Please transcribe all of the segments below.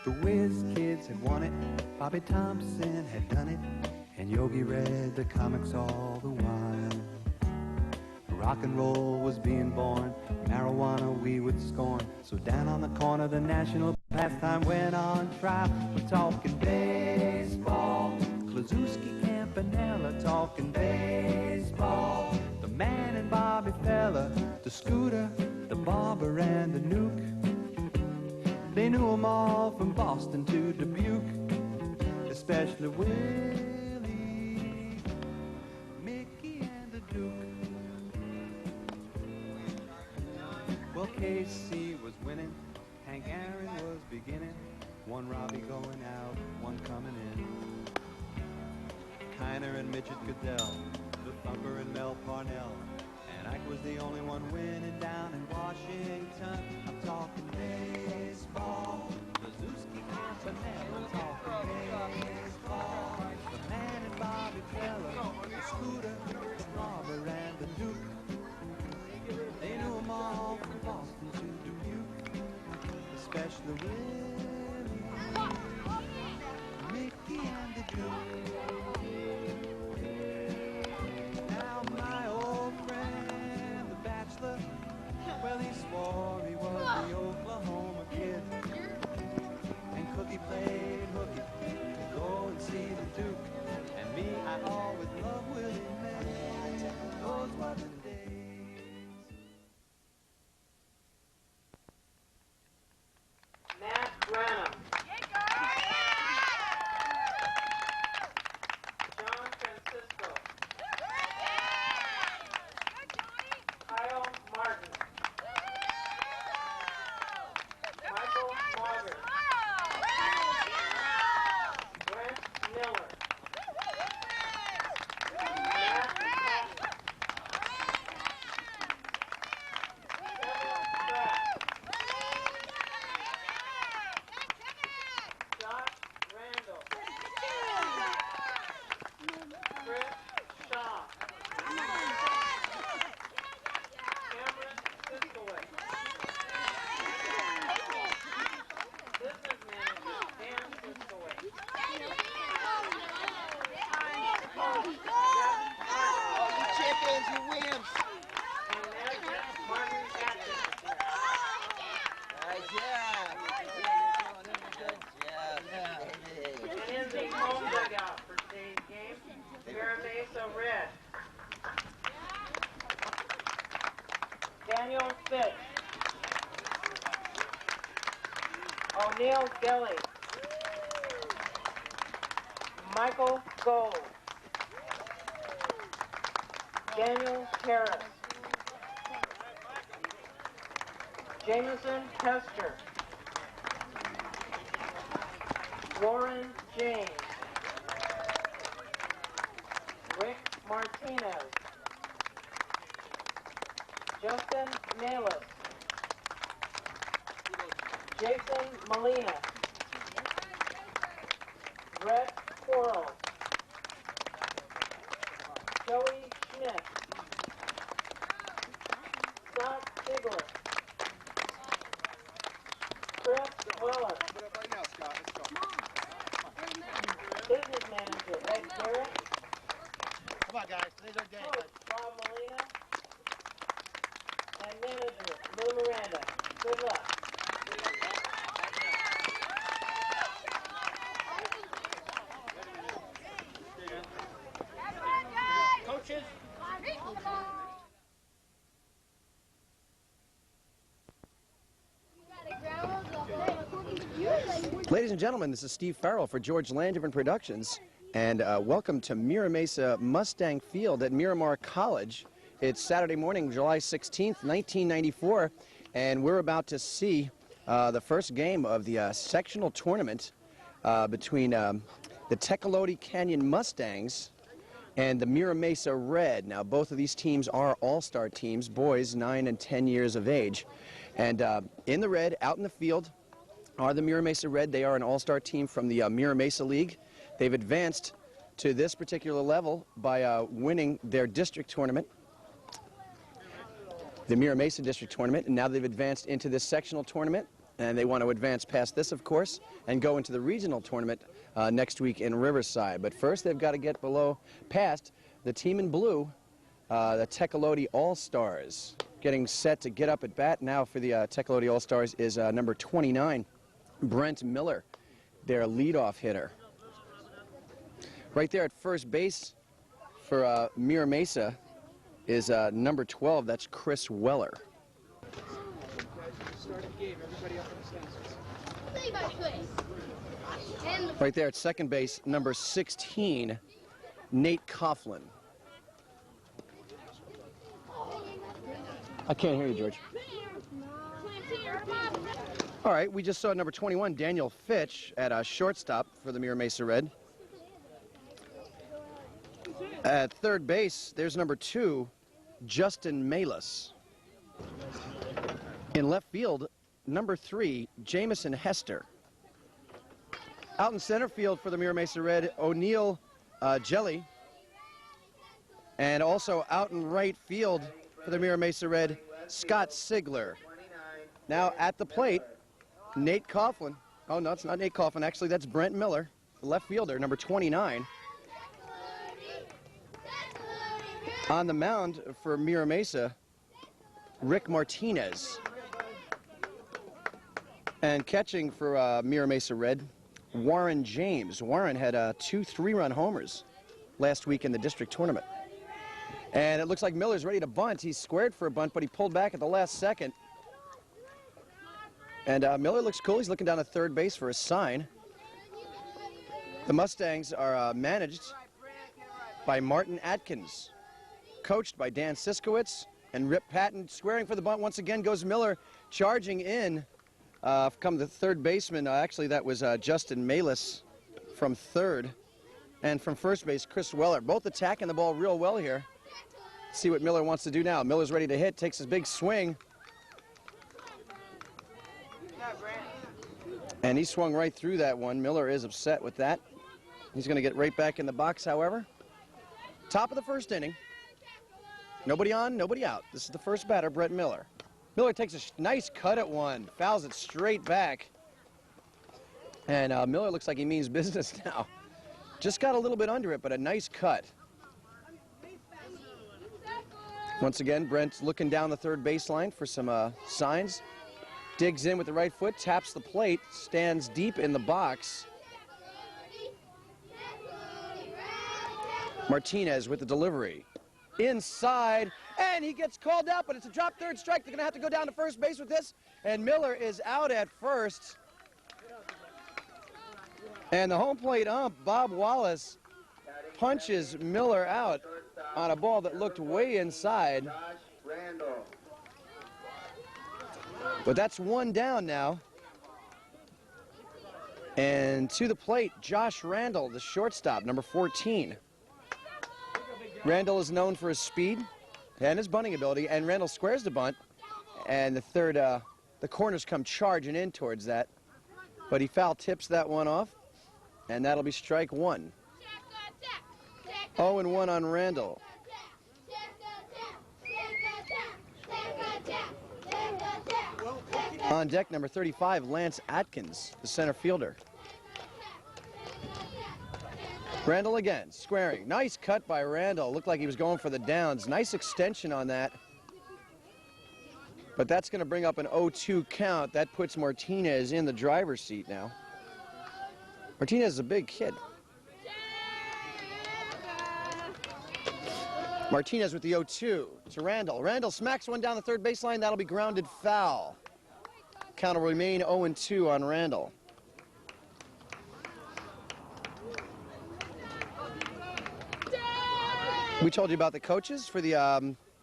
The Whiz Kids had won it, Bobby Thompson had done it, and Yogi read the comics all the while. Rock and roll was being born, marijuana we would scorn. So down on the corner the national pastime went on trial. We're talking baseball, Klazuski, Campanella, talking baseball. The man and Bobby Fella, the Scooter, the Barber and the Nuke. They knew them all from Boston to Dubuque, especially Willie, Mickey and the Duke. Well, Casey was winning, Hank Aaron was beginning, one Robbie going out, one coming in. Kiner and Midget Goodell, the Thumper and Mel Parnell, and Ike was the only one winning down in Washington. I'm talking baseball, Klazuski, Campanella, talking baseball. The man and Bobby Fella, the Scooter, the Barber and the Duke. They knew them all from Boston to Dubuque, especially Willie, Mickey and the Duke. Now my old friend, the bachelor, well, he swore he was the Oklahoma kid, and Cookie played hooky to go and see the Duke, and me, I always loved Willie May. Those were the days. O'Neill Gelly, Michael Gold, Daniel Harris, Jameson Hester, Warren James, Rick Martinez, Justin Nalis, Jason Molina, Brett Quarles, Joey Schmidt, Scott Ziegler, Chris Willis, business manager Ed Garrett, come on guys, today's our day. Coach Bob Molina, and manager Lou Miranda. Good luck. Coaches. Ladies and gentlemen, this is Steve Farrell for George Langevin Productions, and welcome to Mira Mesa Mustang Field at Miramar College. It's Saturday morning, July 16th, 1994, and we're about to see the first game of the sectional tournament between the Tecolote Canyon Mustangs and the Mira Mesa Red. Now, both of these teams are all-star teams, boys 9 and 10 years of age. And in the red, out in the field, are the Mira Mesa Red. They are an all-star team from the Mira Mesa League. They've advanced to this particular level by winning their district tournament, the Mira Mesa District Tournament, and now they've advanced into this sectional tournament. And they want to advance past this, of course, and go into the regional tournament next week in Riverside. But first, they've got to get past the team in blue, the TECOLOTE All-Stars. Getting set to get up at bat now for the TECOLOTE All-Stars is number 29, Brent Miller, their leadoff hitter. Right there at first base for Mira Mesa is number 12, that's Chris Weller. Right there at second base, number 16, Nate Coughlin. I can't hear you, George. All right, we just saw number 21, Daniel Fitch, at shortstop for the Mira Mesa Red. At third base, there's number 2, Justin Malis. In left field, number 3, Jamison Hester. Out in center field for the Mira Mesa Red, O'Neill Jelly. And also out in right field for the Mira Mesa Red, Scott Sigler. Now at the plate, Nate Coughlin. Oh, no, it's not Nate Coughlin. Actually, that's Brent Miller, the left fielder, number 29. On the mound for Mira Mesa, Rick Martinez. And catching for Mira Mesa Red, Warren James. Warren had 2 3-run homers last week in the district tournament. And it looks like Miller's ready to bunt. He's squared for a bunt, but he pulled back at the last second. And Miller looks cool. He's looking down at third base for a sign. The Mustangs are managed by Martin Atkins, coached by Dan Siskowitz and Rip Patton. Squaring for the bunt once again goes Miller, charging in. Come the third baseman. Actually, that was Justin Malis from third. And from first base, Chris Weller. Both attacking the ball real well here. See what Miller wants to do now. Miller's ready to hit, takes his big swing. And he swung right through that one. Miller is upset with that. He's going to get right back in the box, however. Top of the first inning. Nobody on, nobody out. This is the first batter, Brett Miller. Miller takes a nice cut at one, fouls it straight back. And Miller looks like he means business now. Just got a little bit under it, but a nice cut. Once again, Brent's looking down the third baseline for some signs. Digs in with the right foot, taps the plate, stands deep in the box. Martinez with the delivery. Inside, and he gets called out, but it's a drop third strike. They're going to have to go down to first base with this, and Miller is out at first. And the home plate ump, Bob Wallace, punches Miller out on a ball that looked way inside. But that's one down now. And to the plate, Josh Randall, the shortstop, number 14. Randall is known for his speed and his bunting ability, and Randall squares the bunt. And the third, the corners come charging in towards that. But he foul tips that one off, and that'll be strike one. 0-1 on Randall. On deck, number 35, Lance Atkins, the center fielder. Randall again, squaring. Nice cut by Randall. Looked like he was going for the downs. Nice extension on that. But that's going to bring up an 0-2 count. That puts Martinez in the driver's seat now. Martinez is a big kid. Martinez with the 0-2 to Randall. Randall smacks one down the third baseline. That'll be grounded foul. Count will remain 0-2 on Randall. We told you about the coaches for the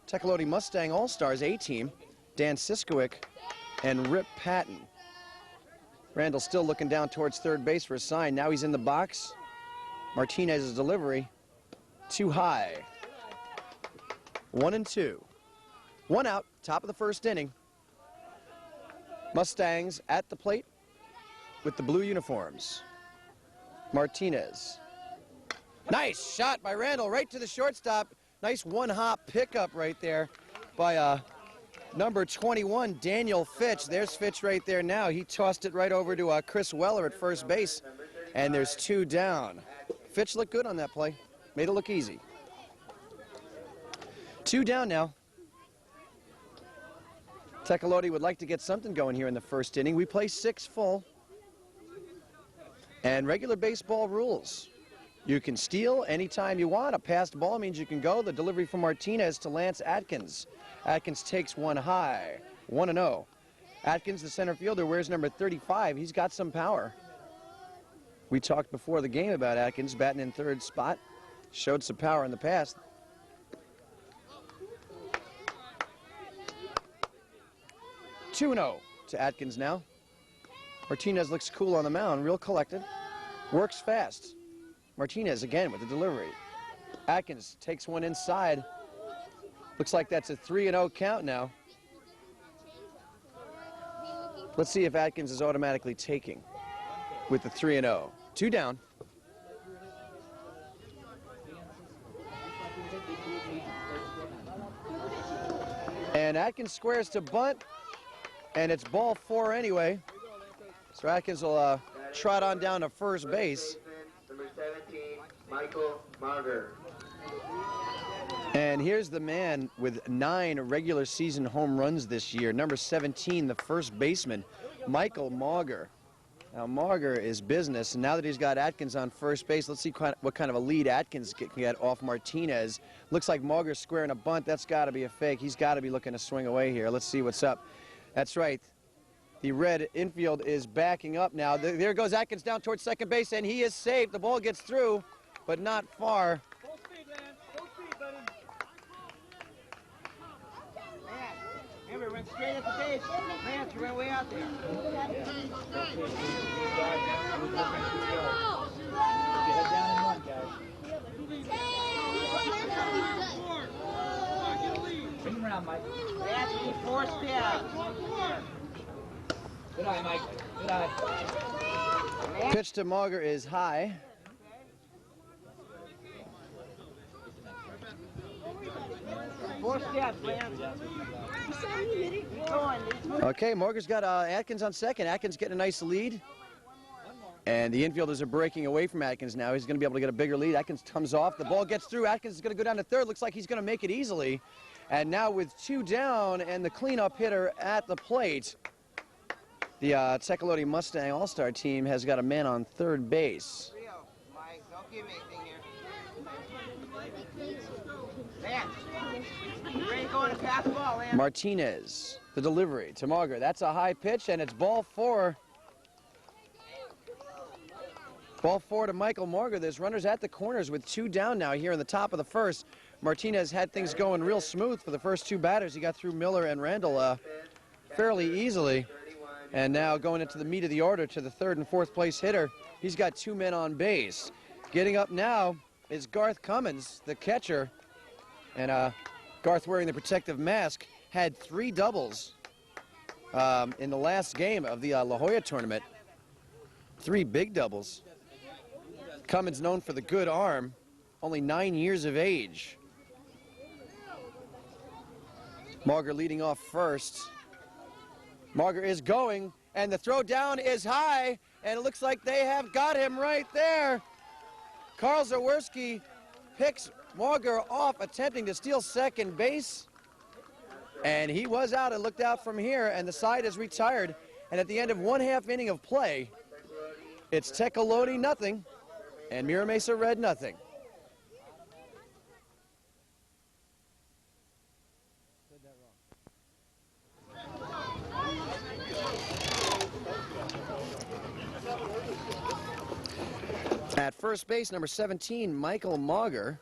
TECOLOTE Mustang All-Stars A-Team, Dan Siskowitz and Rip Patton. Randall still looking down towards third base for a sign. Now he's in the box. Martinez's delivery, too high. 1-2. One out, top of the first inning. Mustangs at the plate with the blue uniforms. Martinez. Nice shot by Randall right to the shortstop. Nice one-hop pickup right there by Number 21, Daniel Fitch. There's Fitch right there now. He tossed it right over to Chris Weller at first base, and there's 2 down. Fitch looked good on that play. Made it look easy. 2 down now. TECOLOTE would like to get something going here in the first inning. We play 6 full. And regular baseball rules. You can steal anytime you want. A passed ball means you can go. The delivery from Martinez to Lance Atkins. Atkins takes one high, 1-0. Atkins, the center fielder, wears number 35. He's got some power. We talked before the game about Atkins batting in third spot. Showed some power in the past. (2-0) to Atkins now. Martinez looks cool on the mound, real collected. Works fast. Martinez again with the delivery. Atkins takes one inside. Looks like that's a 3-0 count now. Let's see if Atkins is automatically taking with the 3-0. 2 down. And Atkins squares to bunt, and it's ball 4 anyway. So Atkins will trot on down to first base. Number 17, Michael Marger. And here's the man with 9 regular season home runs this year. Number 17, the first baseman, Michael Marger. Now Marger is business, and now that he's got Atkins on first base, let's see what kind of a lead Atkins can get off Martinez. Looks like Marger's squaring a bunt. That's got to be a fake. He's got to be looking to swing away here. Let's see what's up. That's right. The red infield is backing up now. There goes Atkins down towards second base, and he is safe. The ball gets through, but not far. Full speed, man. Full speed, buddy. Remember, run straight at the base. Lance, you ran way out there. Head down and run, guys. Bring him around, Mike. Lance, you need 4 steps. Good eye, Mike. Good eye. Pitch to Marger is high. Four steps, Lance. Okay, Marger's got Atkins on second. Atkins getting a nice lead. And the infielders are breaking away from Atkins now. He's going to be able to get a bigger lead. Atkins comes off. The ball gets through. Atkins is going to go down to third. Looks like he's going to make it easily. And now with 2 down and the cleanup hitter at the plate, the TECOLOTE Mustang All-Star team has got a man on third base. Mike, don't give me anything here. Lance, you ready to go on a pass ball, Lance? Martinez, the delivery to Marger. That's a high pitch, and it's ball 4. Ball 4 to Michael Marger. There's runners at the corners with 2 down now here in the top of the first. Martinez had things going real smooth for the first 2 batters. He got through Miller and Randall fairly easily. And now going into the meat of the order to the third and fourth place hitter. He's got 2 men on base. Getting up now is Garth Cummins, the catcher. And Garth, wearing the protective mask, had 3 doubles in the last game of the La Jolla tournament. 3 big doubles. Cummins known for the good arm, only 9 years of age. Marger leading off first. Marger is going, and the throw down is high, and it looks like they have got him right there. Carl Zaworski picks Marger off, attempting to steal second base, and he was out and looked out from here, and the side is retired. And at the end of 1/2 inning of play, it's TECOLOTE nothing, and Mira Mesa Red nothing. At first base, number 17, Michael Marger,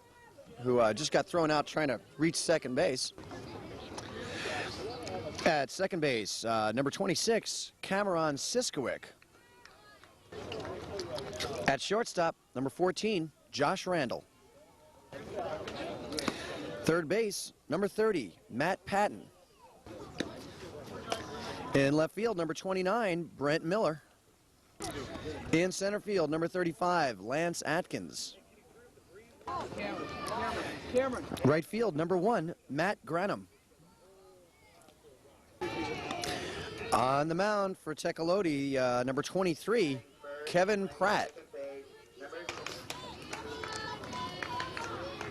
who just got thrown out trying to reach second base. At second base, number 26, Cameron Siskowick. At shortstop, number 14, Josh Randall. Third base, number 30, Matt Patton. In left field, number 29, Brent Miller. In center field, number 35, Lance Atkins. Right field, number 1, Matt Granum. On the mound for TECOLOTE, number 23, Kevin Pratt.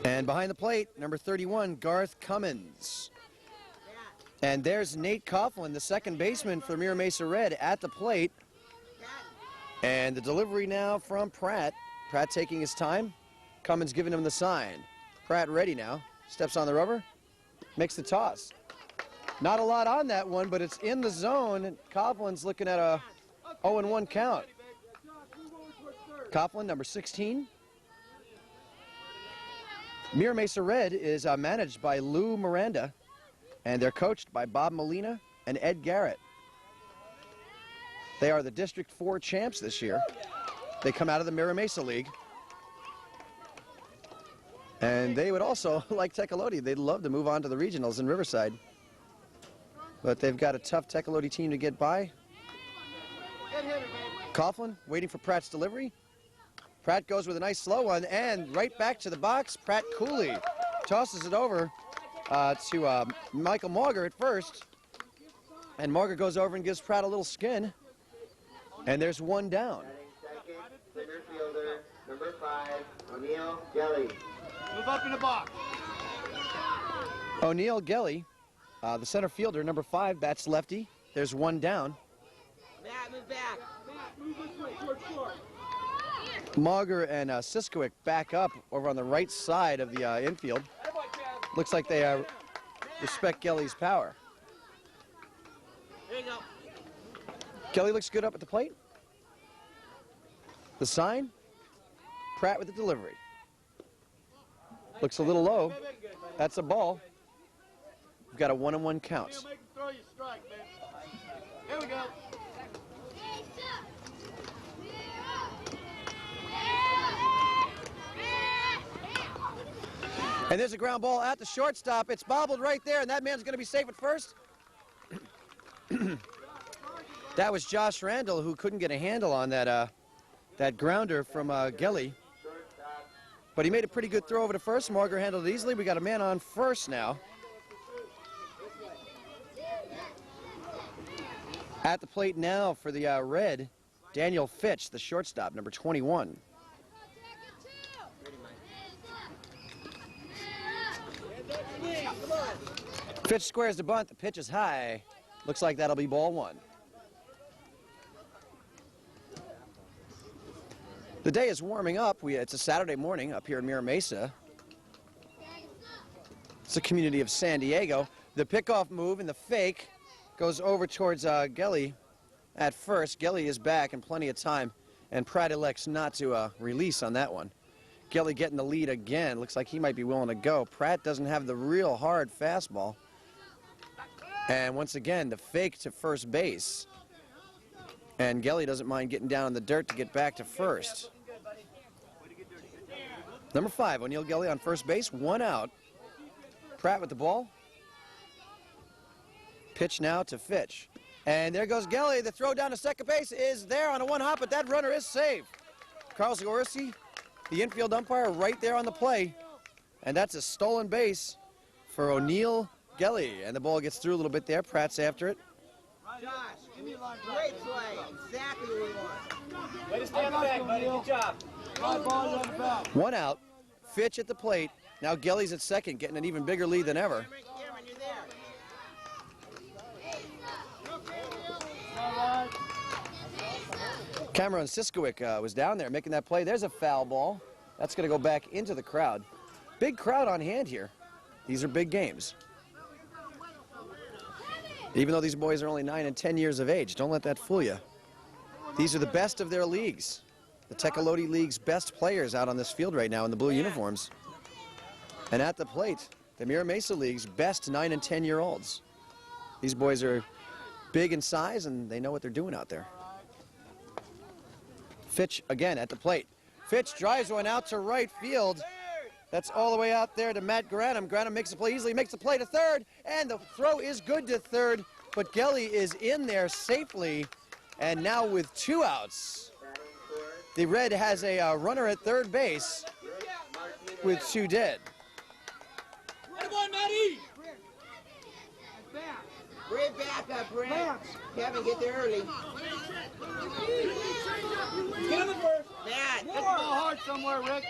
And behind the plate, number 31, Garth Cummins. And there's Nate Coughlin, the second baseman for Mira Mesa Red, at the plate. And the delivery now from Pratt. Pratt taking his time. Cummins giving him the sign. Pratt ready now. Steps on the rubber. Makes the toss. Not a lot on that one, but it's in the zone. And Coughlin's looking at a 0-1 count. Coughlin, number 16. Mira Mesa Red is managed by Lou Miranda, and they're coached by Bob Molina and Ed Garrett. They are the District 4 champs this year. They come out of the Mira Mesa League. And they would also, like TECOLOTE, they'd love to move on to the regionals in Riverside. But they've got a tough TECOLOTE team to get by. Coughlin waiting for Pratt's delivery. Pratt goes with a nice slow one, and right back to the box. Pratt coolly tosses it over to Michael Mauger at first. And Mauger goes over and gives Pratt a little skin. And there's one down. Second, center fielder, number 5, O'Neal Gelly. Move up in the box. O'Neal Gelly, the center fielder, number 5, bats lefty. There's one down. Matt, move back. Matt, move this way, short. Mauger and Siskowick back up over on the right side of the infield. Looks like they respect Gelly's power. There you go. Gelly looks good up at the plate. The sign, Pratt with the delivery. Looks a little low. That's a ball. We've got a 1-1 count. Make him throw you a strike, man. Here we go. And there's a ground ball at the shortstop. It's bobbled right there, and that man's going to be safe at first. That was Josh Randall, who couldn't get a handle on that that grounder from Gelly. But he made a pretty good throw over to first. Mauger handled it easily. We got a man on first now. At the plate now for the Red, Daniel Fitch, the shortstop, number 21. Fitch squares the bunt. The pitch is high. Looks like that'll be ball one. The day is warming up. It's a Saturday morning up here in Mira Mesa. It's a community of San Diego. The pickoff move and the fake goes over towards Gelly at first. Gelly is back in plenty of time, and Pratt elects not to release on that one. Gelly getting the lead again. Looks like he might be willing to go. Pratt doesn't have the real hard fastball. And once again, the fake to first base. And Gelly doesn't mind getting down in the dirt to get back to first. Number 5, O'Neal Gelly on first base, 1 out. Pratt with the ball. Pitch now to Fitch. And there goes Gelly. The throw down to second base is there on a 1-hop, but that runner is safe. Carl Zagorski, the infield umpire, right there on the play. And that's a stolen base for O'Neal Gelly. And the ball gets through a little bit there. Pratt's after it. Josh, give me a line. Great play. Exactly what we want. Way to stay on the back, buddy. Good job. On the back. 1 out. Fitch at the plate. Now Gelly's at second, getting an even bigger lead than ever. Cameron, you're there. Cameron Siskowick was down there making that play. There's a foul ball. That's going to go back into the crowd. Big crowd on hand here. These are big games. Even though these boys are only 9 and 10 years of age, don't let that fool you. These are the best of their leagues. The TECOLOTE League's best players out on this field right now in the blue uniforms. And at the plate, the Mira Mesa League's best 9 and 10-year-olds. These boys are big in size, and they know what they're doing out there. Fitch again at the plate. Fitch drives one out to right field. That's all the way out there to Matt Granum. Granum makes the play easily, makes the play to third, and the throw is good to third, but Gelly is in there safely, and now with 2 outs. The Red has a runner at third base with 2 dead. Bring back up, Brent. Kevin, get there early. Kevin first. Matt. Get the ball hard somewhere, Rick.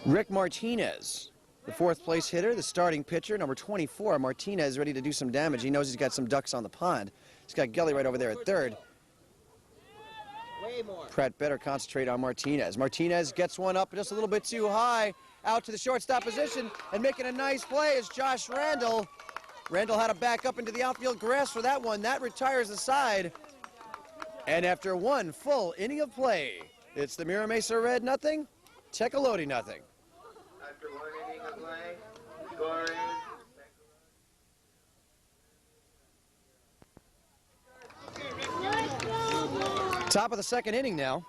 Rick Martinez, the fourth place hitter, the starting pitcher, number 24. Martinez ready to do some damage. He knows he's got some ducks on the pond. He's got Gelly right over there at third. Way more. Pratt better concentrate on Martinez. Martinez gets one up just a little bit too high, out to the shortstop position, and making a nice play is Josh Randall. Randall had to back up into the outfield grass for that one. That retires the side. And after one full inning of play, it's the Mira Mesa Red nothing, TECOLOTE nothing. After one inning of play, score is Top of the second inning now.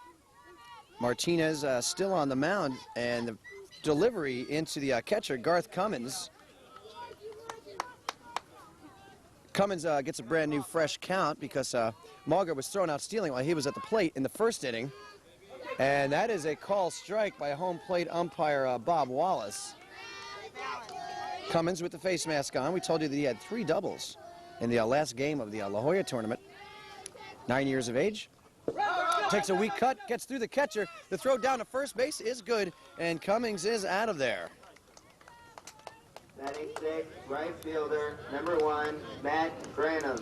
Martinez still on the mound, and the delivery into the catcher, Garth Cummins. Cummins gets a brand new fresh count because Mauger was thrown out stealing while he was at the plate in the first inning. And that is a call strike by home plate umpire Bob Wallace. Cummins with the face mask on. We told you that he had 3 doubles in the last game of the La Jolla tournament. 9 years of age. Takes a weak cut, gets through the catcher. The throw down to first base is good, and Cummings is out of there. batting sixth, right fielder, number 1, Matt Granum.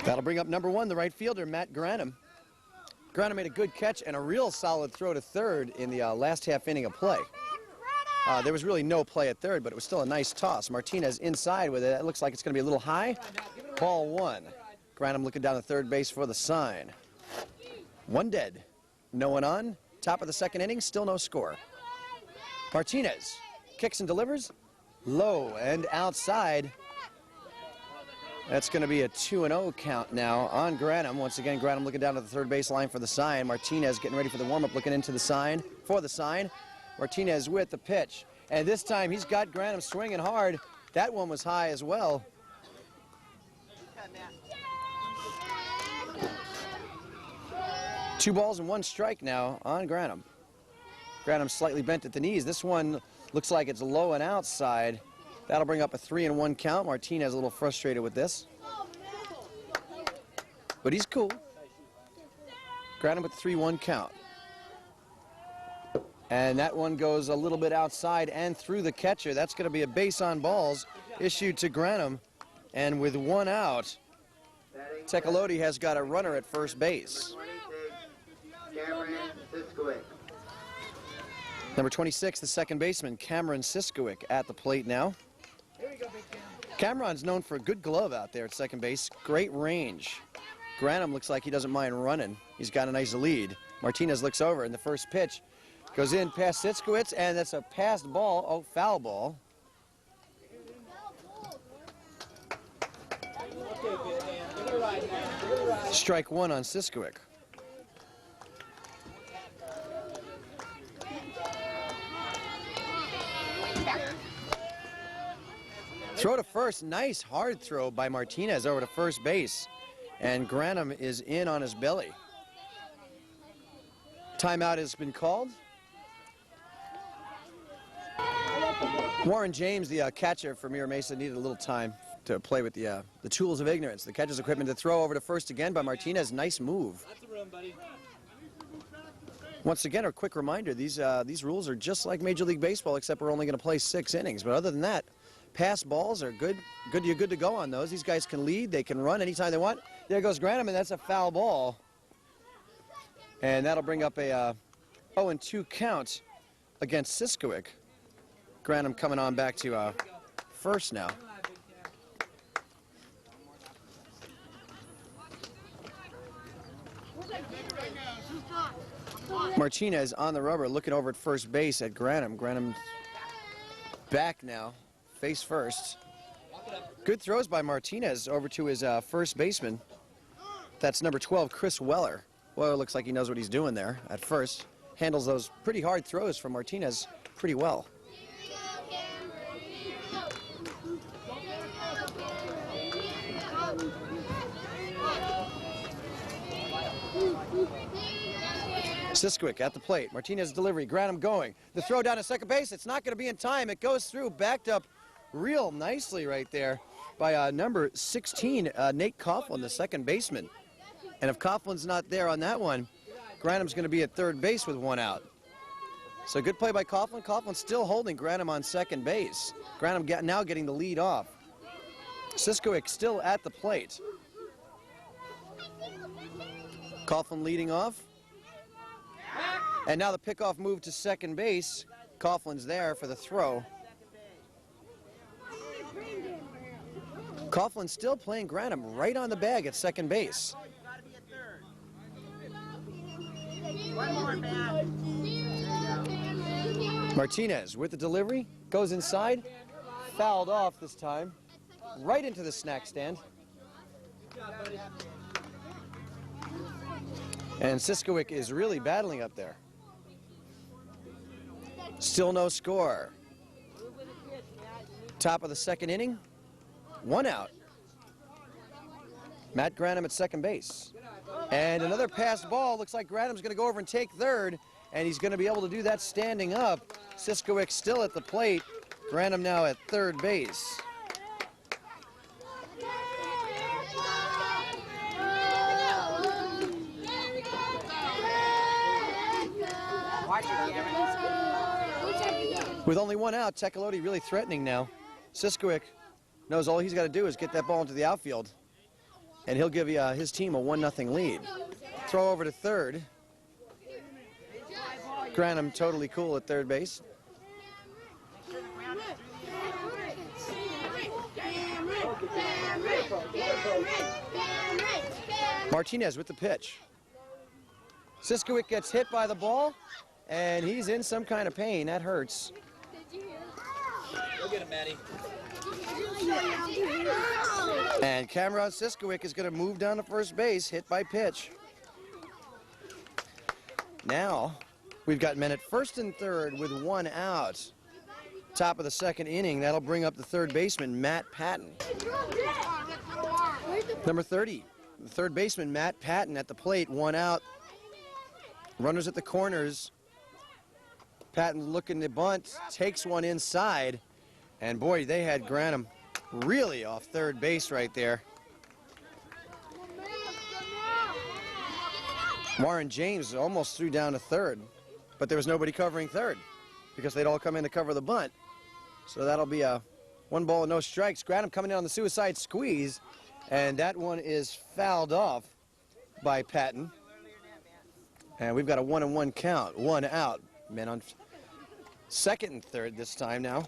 That'll bring up number 1, the right fielder, Matt Granum. Granum made a good catch and a real solid throw to third in the last half inning of play. There was really no play at third, but it was still a nice toss. Martinez inside with it. It looks like it's going to be a little high. Ball 1. Granum looking down to third base for the sign. 1 dead. No one on. Top of the second inning, still no score. Martinez kicks and delivers. Low and outside. That's going to be a 2-0 count now on Granum. Once again, Granum looking down to the third base line for the sign. Martinez getting ready for the warm-up, looking into the sign for the sign. Martinez with the pitch. And this time he's got Granum swinging hard. That one was high as well. Two balls and 1 strike now on Granum. Granum slightly bent at the knees. This one looks like it's low and outside. That'll bring up a 3-1 count. Martinez a little frustrated with this. But he's cool. Granum with the 3-1 count. And that one goes a little bit outside and through the catcher. That's going to be a base on balls issued to Granum. And with 1 out, TECOLOTE has got a runner at first base. Number 26, the second baseman, Cameron Siskowick, at the plate now. Cameron's known for a good glove out there at second base. Great range. Granum looks like he doesn't mind running. He's got a nice lead. Martinez looks over, and the first pitch goes in past Siskowitz, and that's a passed ball. Oh, foul ball. Strike 1 on Siskowick. Throw to first, nice hard throw by Martinez over to first base. And Granum is in on his belly. Timeout has been called. Warren James, the catcher for Mira Mesa, needed a little time to play with the tools of ignorance. The catcher's equipment to throw over to first again by Martinez. Nice move. That's the room, buddy. Once again, a quick reminder, these rules are just like Major League Baseball, except we're only going to play 6 innings. But other than that, pass balls are good. You're good to go on those. These guys can lead. They can run anytime they want. There goes Granum, and that's a foul ball. And that'll bring up a 0-2 count against Siskowick. Granum coming on back to first now. Martinez on the rubber, looking over at first base at Granum. Granum back now, face first. Good throws by Martinez over to his first baseman. That's number 12, Chris Weller. Weller looks like he knows what he's doing there at first. Handles those pretty hard throws from Martinez pretty well. Siskowick at the plate. Martinez delivery. Granum going. The throw down to second base. It's not going to be in time. It goes through. Backed up real nicely right there by number 16, Nate Coughlin, the second baseman. And if Coughlin's not there on that one, Granham's going to be at third base with one out. So good play by Coughlin. Coughlin's still holding Granham on second base. Granham now getting the lead off. Siskowick still at the plate. Coughlin leading off. And now the pickoff move to second base. Coughlin's there for the throw. Coughlin still playing Granham right on the bag at second base. Martinez with the delivery, goes inside, fouled off this time, right into the snack stand. And Siskowick is really battling up there. Still no score. Top of the second inning, one out. Matt Granham at second base. And another passed ball. Looks like Granham's going to go over and take third, and he's going to be able to do that standing up. Siskowick still at the plate. Granham now at third base. With only one out, TECOLOTE really threatening now. Siskowick knows all he's got to do is get that ball into the outfield, and he'll give his team a 1-0 lead. Throw over to third. Granham totally cool at third base. Martinez with the pitch. Siskowick gets hit by the ball, and he's in some kind of pain. That hurts. Go get him, Matty. And Cameron Siskowick is going to move down to first base, hit by pitch. Now, we've got men at first and third with one out. Top of the second inning, that'll bring up the third baseman, Matt Patton. Number 30, the third baseman, Matt Patton at the plate, one out. Runners at the corners. Patton looking to bunt, takes one inside. And boy, they had Granham really off third base right there. Warren James almost threw down to third, but there was nobody covering third because they'd all come in to cover the bunt. So that'll be a 1 ball and no strikes. Granham coming in on the suicide squeeze, and that one is fouled off by Patton. And we've got a 1-1 count, one out. Men on second and third this time now.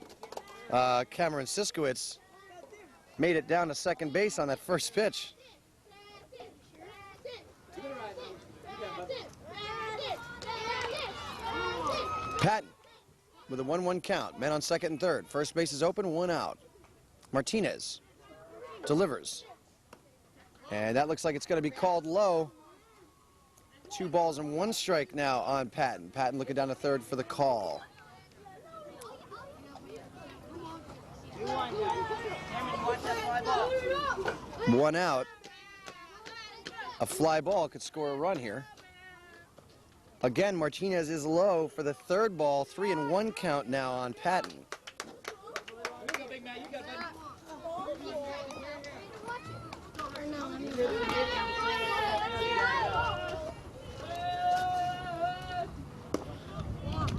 Cameron Siskowitz made it down to second base on that first pitch. Patton with a 1-1 count. Men on second and third. First base is open, one out. Martinez delivers. And that looks like it's going to be called low. 2 balls and 1 strike now on Patton. Patton looking down to third for the call. 1 out. A fly ball could score a run here. Again, Martinez is low for the third ball. 3-1 count now on Patton.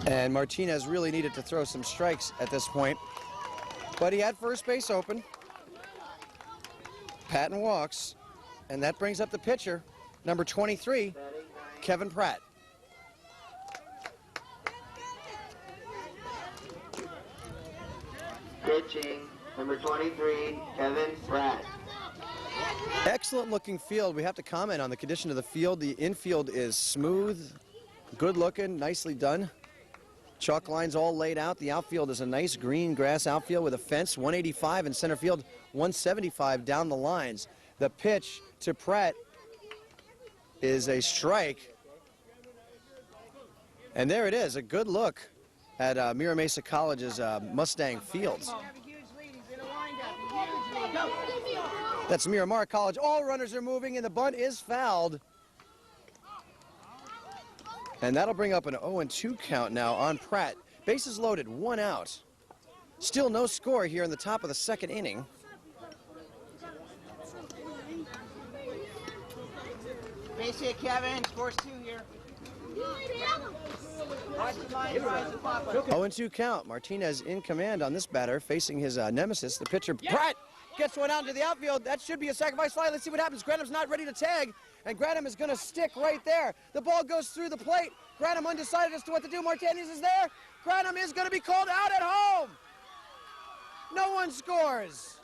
And Martinez really needed to throw some strikes at this point. But he had first base open. Patton walks, and that brings up the pitcher, number 23, Kevin Pratt. Pitching, number 23, Kevin Pratt. Excellent looking field. We have to comment on the condition of the field. The infield is smooth, good looking, nicely done. Chalk lines all laid out. The outfield is a nice green grass outfield with a fence, 185 in center field, 175 down the lines. The pitch to Pratt is a strike. And there it is, a good look at Mira Mesa College's Mustang Fields. That's Miramar College. All runners are moving, and the bunt is fouled. And that'll bring up an 0-2 count now on Pratt. Bases loaded, 1 out. Still no score here in the top of the second inning. Base hit, Kevin. Scores 2 here. Watch the line, rise the pop. 0-2 count. Martinez in command on this batter, facing his nemesis, the pitcher. Pratt gets one out into the outfield. That should be a sacrifice fly. Let's see what happens. Granham's not ready to tag, and Granham is going to stick right there. The ball goes through the plate. Granham undecided as to what to do. Martinez is there. Granham is going to be called out at home. No one scores.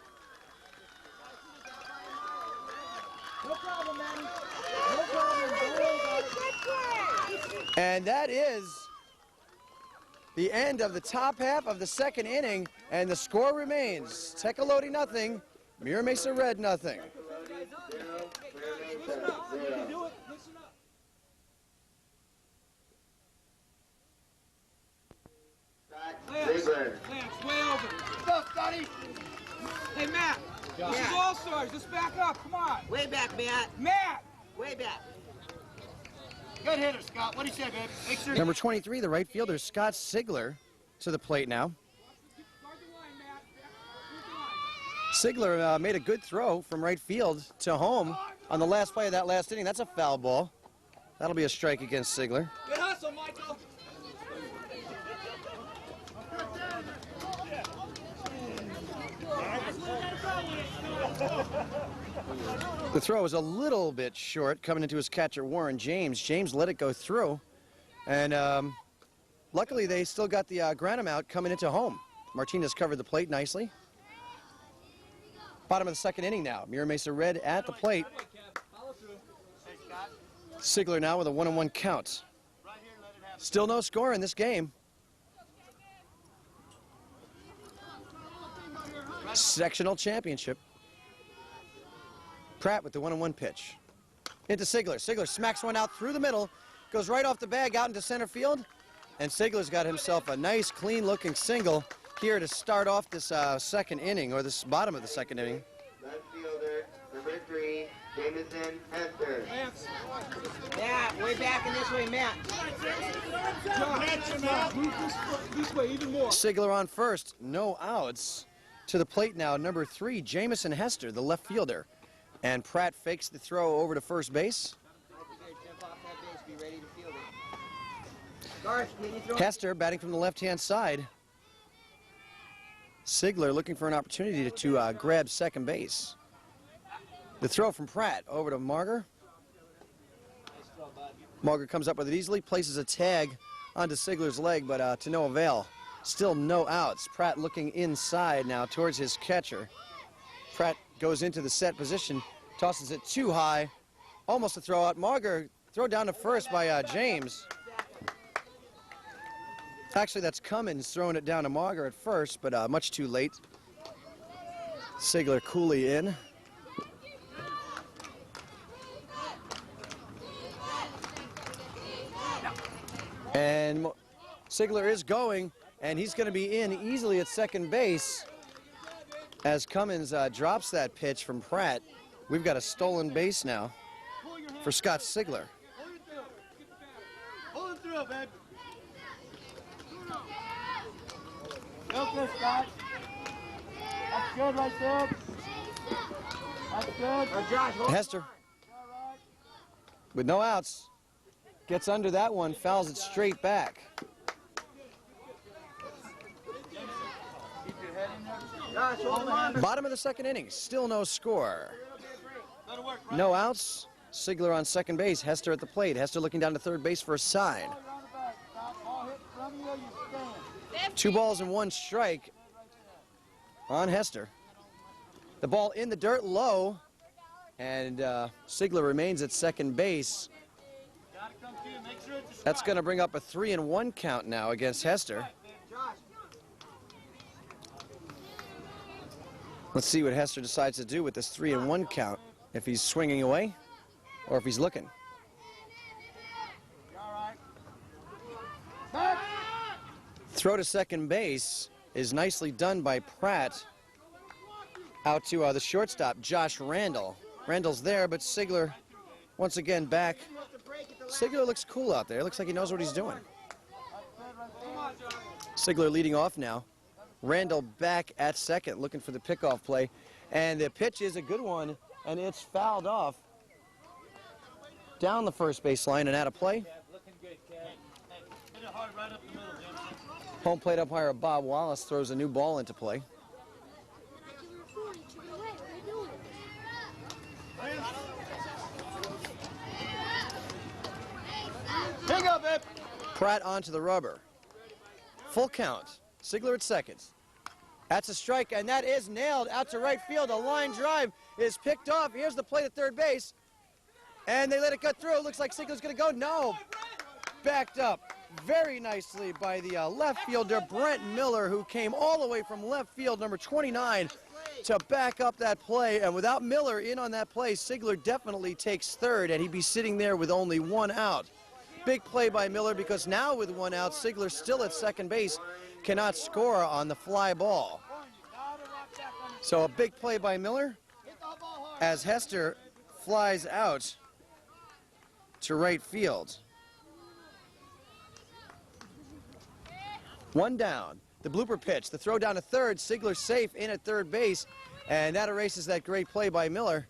No problem, Manny. No problem. And that is the end of the top half of the second inning, and the score remains TECOLOTE nothing, Mira Mesa Red nothing. Lance, way over. Go, Scotty. Hey, Matt. This is All-Stars. Let's back up. Come on. Way back, Matt. Matt. Way back. Good hitter, Scott. What do you say, babe? Make sure. Number 23, the right fielder, Scott Sigler, to the plate now. Sigler made a good throw from right field to home on the last play of that last inning. That's a foul ball. That'll be a strike against Sigler. Good hustle, Michael. The throw was a little bit short coming into his catcher, Warren James. James let it go through, and luckily they still got the Granham out coming into home. Martinez covered the plate nicely. Bottom of the second inning now. Mira Mesa Red at the plate. Sigler now with a 1-1 count. Still no score in this game. Sectional championship. Pratt with the 1-1 pitch. Into Sigler. Sigler smacks one out through the middle, goes right off the bag out into center field, and Sigler's got himself a nice, clean-looking single here to start off this second inning, or this bottom of the second inning. Left fielder, number 3, Jameson Hester. Matt, way back in this way, Matt. This way, even more. Sigler on first, no outs. To the plate now, number 3, Jameson Hester, the left fielder. And Pratt fakes the throw over to first base. Hester batting from the left-hand side. Sigler looking for an opportunity to grab second base. The throw from Pratt over to Marger. Marger comes up with it easily, places a tag onto Sigler's leg, but to no avail. Still no outs. Pratt looking inside now towards his catcher. Pratt goes into the set position, tosses it too high, almost a throw out. Marger throw down to first by James. Actually, that's Cummins throwing it down to Marger at first, but much too late. Sigler coolly in. And Sigler is going, and he's going to be in easily at second base as Cummins drops that pitch from Pratt. We've got a stolen base now for Scott Sigler. Pull him through, babe. Go for it, Scott. That's good right there. That's good. Josh, Hester, with no outs, gets under that one, fouls it straight back. Josh, hold on. Bottom of the second inning, still no score. No outs, Sigler on second base, Hester at the plate. Hester looking down to third base for a sign. 2 balls and 1 strike on Hester. The ball in the dirt low, and Sigler remains at second base. That's going to bring up a 3-1 count now against Hester. Let's see what Hester decides to do with this 3-1 count. If he's swinging away or if he's looking. Throw to second base is nicely done by Pratt. Out to the shortstop, Josh Randall. Randall's there, but Sigler once again back. Sigler looks cool out there. Looks like he knows what he's doing. Sigler leading off now Randall back at second, looking for the pickoff play. And the pitch is a good one, and it's fouled off down the first baseline and out of play. Home plate umpire Bob Wallace throws a new ball into play. Pick up, babe. Pratt onto the rubber. Full count. Sigler at second. That's a strike, and that is nailed out to right field. A line drive is picked off. Here's the play at third base. And they let it cut through. Looks like Sigler's going to go. No. Backed up very nicely by the left fielder, Brent Miller, who came all the way from left field, number 29, to back up that play. And without Miller in on that play, Sigler definitely takes third, and he'd be sitting there with only one out. Big play by Miller, because now with one out, Sigler still at second base, cannot score on the fly ball. So a big play by Miller as Hester flies out to right field. One down. The blooper pitch, the throw down to third. Sigler safe in at third base, and that erases that great play by Miller,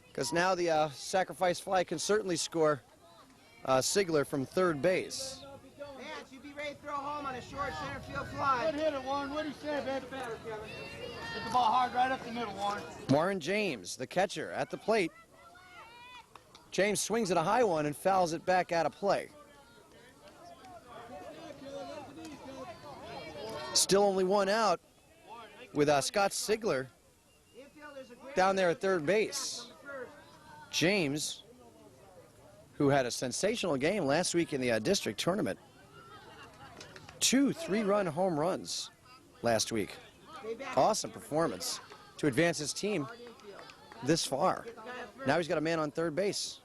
because now the sacrifice fly can certainly score Sigler from third base. Man, you'd be ready to throw home on a short center field fly. Good hitter, Warren. What do you say, baby? Hit the ball hard right up the middle, Warren. Warren James, the catcher, at the plate. James swings at a high one and fouls it back out of play. Still only one out with Scott Sigler down there at third base. James, who had a sensational game last week in the district tournament. 2 3-run home runs last week. Awesome performance to advance his team this far. Now he's got a man on third base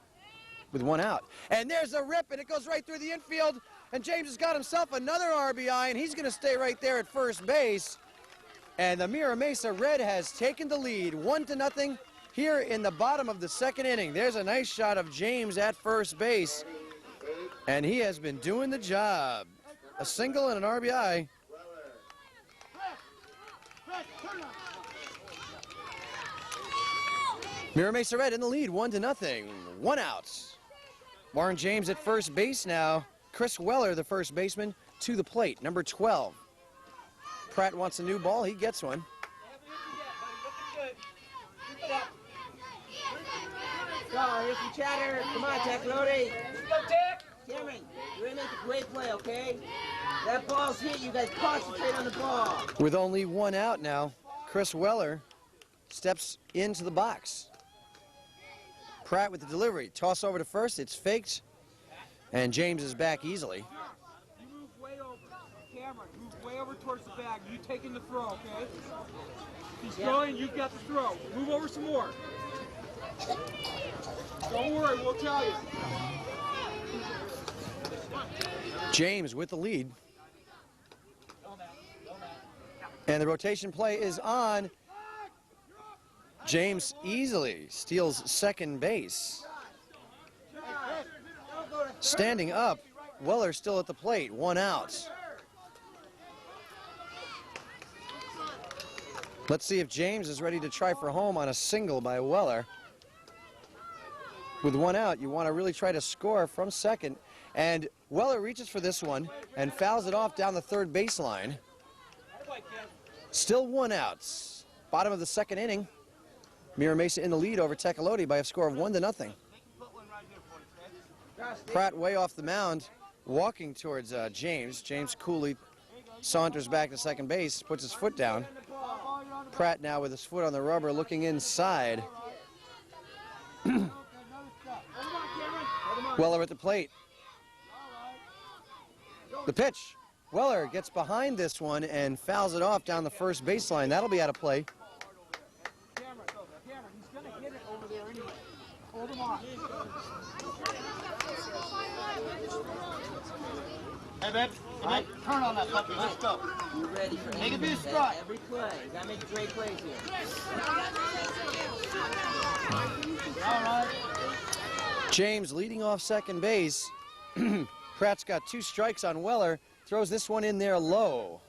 with one out. And there's a rip, and it goes right through the infield. And James has got himself another RBI, and he's going to stay right there at first base. And the Mira Mesa Red has taken the lead 1-0 here in the bottom of the second inning. There's a nice shot of James at first base, and he has been doing the job. A single and an RBI. Mira Mesa Red in the lead, 1-0. One out. Warren James at first base now. Chris Weller, the first baseman, to the plate, number 12. Pratt wants a new ball. He gets one. Go, here's some chatter. Come on, TECOLOTE. Go, Tech. Cameron, you're going to make a great play, okay? That ball's hit. You guys concentrate on the ball. With only one out now, Chris Weller steps into the box. Pratt with the delivery. Toss over to first. It's faked. And James is back easily. You move way over. Cameron, move way over towards the bag. You taking the throw, okay? He's going, you've got the throw. Move over some more. Don't worry, we'll tell you. James with the lead. And the rotation play is on. James easily steals second base. Standing up, Weller still at the plate, one out. Let's see if James is ready to try for home on a single by Weller. With one out, you want to really try to score from second. And Weller reaches for this one and fouls it off down the third baseline. Still one out. Bottom of the second inning. Mira Mesa in the lead over TECOLOTE by a score of 1-0. Pratt way off the mound, walking towards James. James coolly saunters back to second base, puts his foot down. Pratt now with his foot on the rubber, looking inside. Weller at the plate. The pitch. Weller gets behind this one and fouls it off down the first baseline. That'll be out of play. Cameron, he's going to hit it over there anyway. Hold him on. Hey, babe. Hey, babe. Turn on that puppy. Let's go. You ready for Make it be a strike. every play? You got to make great plays here. All right. James leading off second base. Pratt's got 2 strikes on Weller. Throws this one in there low.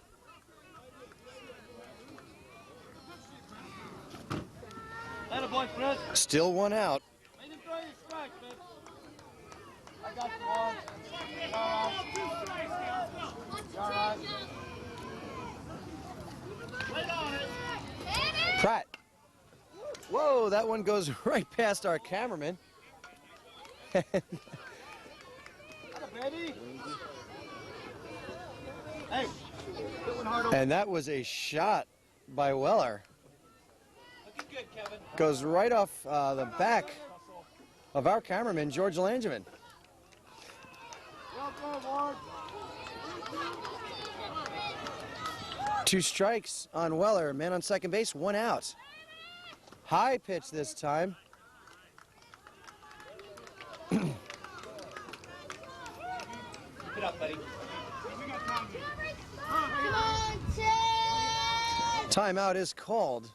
Boy, Fred. Still one out. Make him throw your strike, man. I got the ball. All right. Pratt. Whoa, that one goes right past our cameraman. Baby. Hey, good one, Hardo. And that was a shot by Weller. Looking good, Kevin. Goes right off the back of our cameraman, George Langevin. Well done, Ward. 2 strikes on Weller, man on second base, 1 out. High pitch this time. Pick it up, buddy. Timeout is called.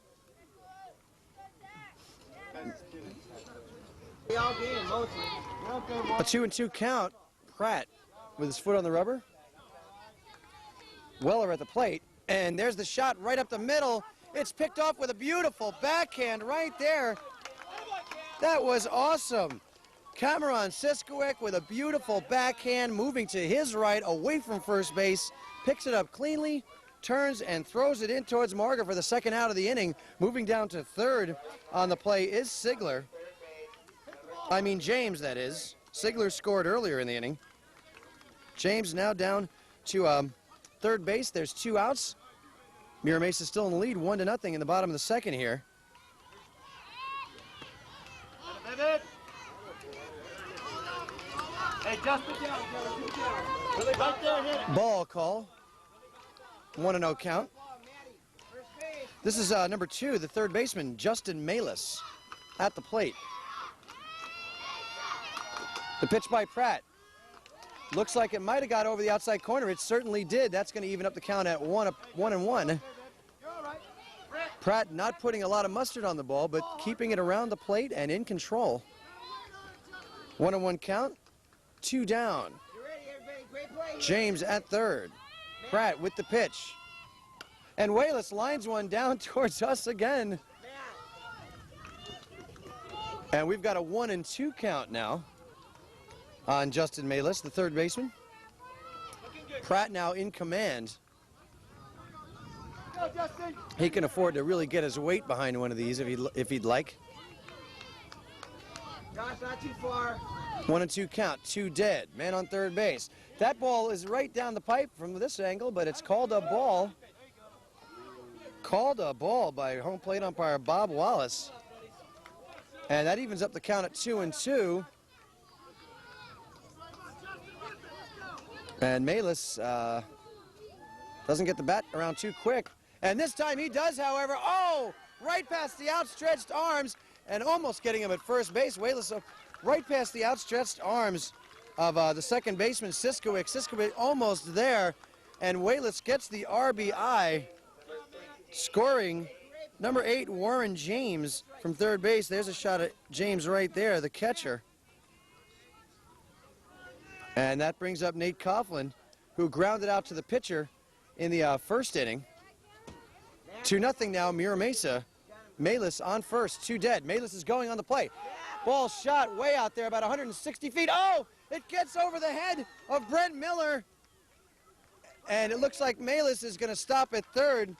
They all game, mostly. A 2-2 count. Pratt with his foot on the rubber. Weller at the plate. And there's the shot right up the middle. It's picked off with a beautiful backhand right there. That was awesome. Cameron Siskowick with a beautiful backhand moving to his right away from first base. Picks it up cleanly, turns and throws it in towards Marga for the second out of the inning. Moving down to third on the play is James, that is. Sigler scored earlier in the inning. James now down to third base. There's 2 outs. Mira Mesa still in the lead, 1-0 in the bottom of the second here. Hey, just put down. Right there, hit it. Ball call. 1-0 count. This is number 2, the third baseman, Justin Malis, at the plate. The pitch by Pratt. Looks like it might have got over the outside corner. It certainly did. That's going to even up the count at 1-1. Pratt not putting a lot of mustard on the ball, but keeping it around the plate and in control. 1-1 count, 2 down. James at third. Pratt with the pitch. And Wayless lines one down towards us again. And we've got a 1-2 count now on Justin Malis, the third baseman. Pratt now in command. He can afford to really get his weight behind one of these if he'd like. Josh, not too far. 1-2 count, 2 dead. Man on third base. That ball is right down the pipe from this angle, but it's called a ball. Called a ball by home plate umpire Bob Wallace. And that evens up the count at 2-2. And Malis doesn't get the bat around too quick. And this time he does, however. Oh, right past the outstretched arms and almost getting him at first base. Wayless right past the outstretched arms of the second baseman, Siskowick. Siskowick almost there. And Wayless gets the RBI, scoring number 8, Warren James from third base. There's a shot at James right there, the catcher. And that brings up Nate Coughlin, who grounded out to the pitcher in the first inning. 2-0 now, Mira Mesa. Malis on first, 2 dead. Malis is going on the play. Ball shot way out there, about 160 feet. Oh, it gets over the head of Brent Miller. And it looks like Malis is going to stop at third.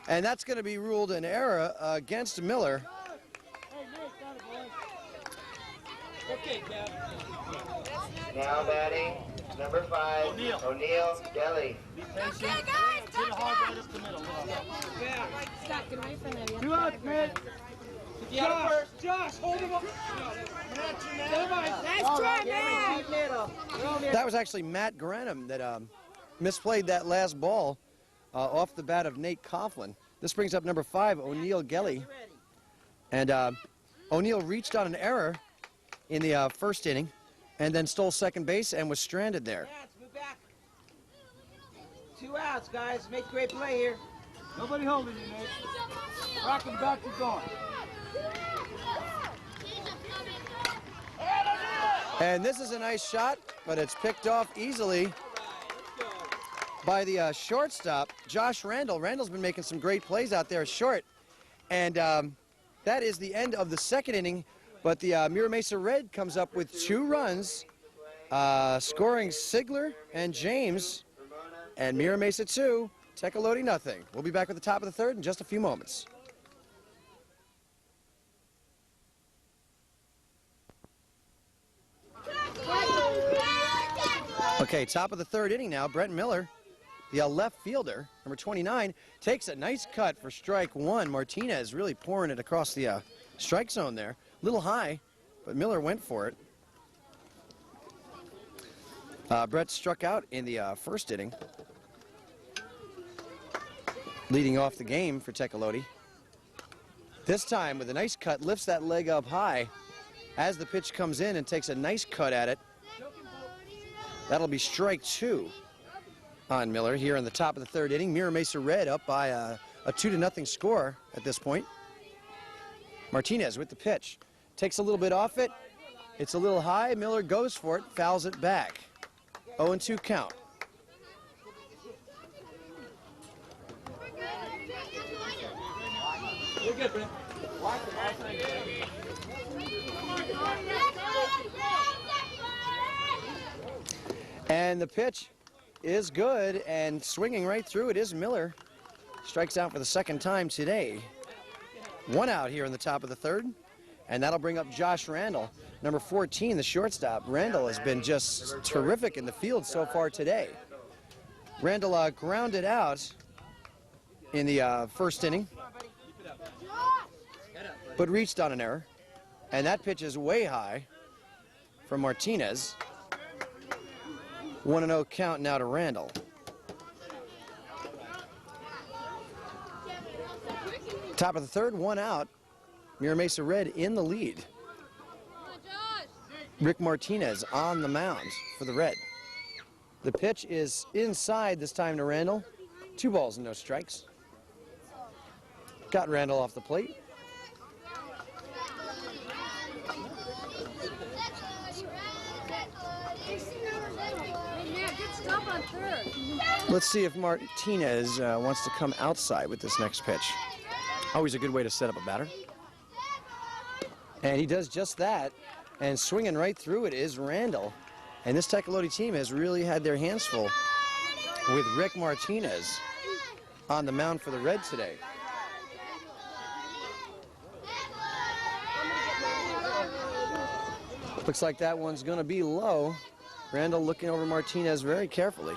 And that's going to be ruled an error against Miller. Okay, Kev. Now batting, number 5, O'Neal Gelly. Be patient. Hit it hard right up the middle. Yeah. 2 outs, man. Josh, hold him up. Nice try, man. That was actually Matt Granum that misplayed that last ball off the bat of Nate Coughlin. This brings up number 5, O'Neal Gelly. And O'Neal reached on an error in the first inning and then stole second base and was stranded there. Move back. 2 outs, guys. Make a great play here. Nobody holding you, Nate. Rock him back to going. And this is a nice shot, but it's picked off easily by the shortstop, Josh Randall. Randall's been making some great plays out there short. And that is the end of the second inning. But the Mira Mesa Red comes up with 2 runs, scoring Sigler and James. And Mira Mesa 2, TECOLOTE nothing. We'll be back with the top of the third in just a few moments. Okay, top of the third inning now. Brent Miller, the left fielder, number 29, takes a nice cut for strike 1. Martinez really pouring it across the strike zone there. A little high, but Miller went for it. Brett struck out in the first inning, leading off the game for TECOLOTE. This time, with a nice cut, lifts that leg up high as the pitch comes in and takes a nice cut at it. That'll be strike 2 on Miller here in the top of the third inning. Mira Mesa Red up by a 2-0 score at this point. Martinez with the pitch. Takes a little bit off it. It's a little high. Miller goes for it, fouls it back. 0-2 count. You're good, Brent. And the pitch is good, and swinging right through it is Miller. Strikes out for the second time today. 1 out here in the top of the third, and that'll bring up Josh Randall, number 14, the shortstop. Randall has been just terrific in the field so far today. Randall grounded out in the first inning, but reached on an error, and that pitch is way high from Martinez. 1-0 count now to Randall. Top of the third, 1 out. Mira Mesa Red in the lead. Rick Martinez on the mound for the Red. The pitch is inside this time to Randall. 2 balls and no strikes. Got Randall off the plate. Let's see if Martinez wants to come outside with this next pitch. Always a good way to set up a batter. And he does just that. And swinging right through it is Randall. And this TECOLOTE team has really had their hands full with Rick Martinez on the mound for the Red today. Looks like that one's going to be low. Randall looking over Martinez very carefully.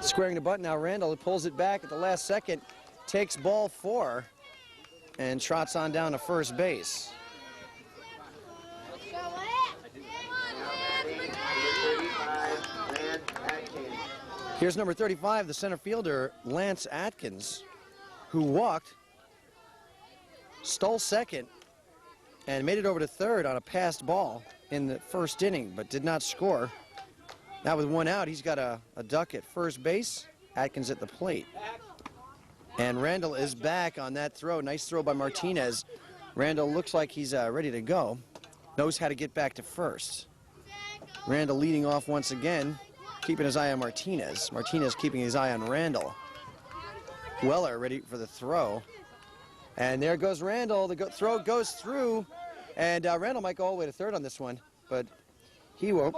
Squaring the butt now, Randall pulls it back at the last second, takes ball 4, and trots on down to first base. Here's number 35, the center fielder, Lance Atkins, who walked, stole second, and made it over to third on a passed ball in the first inning, but did not score. Now with 1 out, he's got a duck at first base. Atkins at the plate. And Randall is back on that throw. Nice throw by Martinez. Randall looks like he's ready to go. Knows how to get back to first. Randall leading off once again, keeping his eye on Martinez. Martinez keeping his eye on Randall. Weller ready for the throw. And there goes Randall. The throw goes through. And Randall might go all the way to third on this one, but he won't.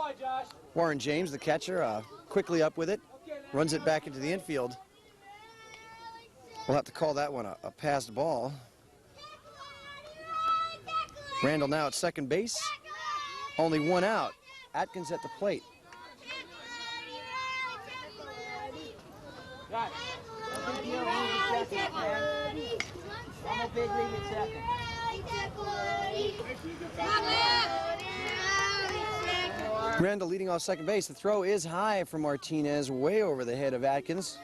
Warren James, the catcher, quickly up with it. Runs it back into the infield. We'll have to call that one a passed ball. Randall now at second base. Only 1 out. Atkins at the plate. Randall leading off second base. The throw is high for Martinez, way over the head of Atkins.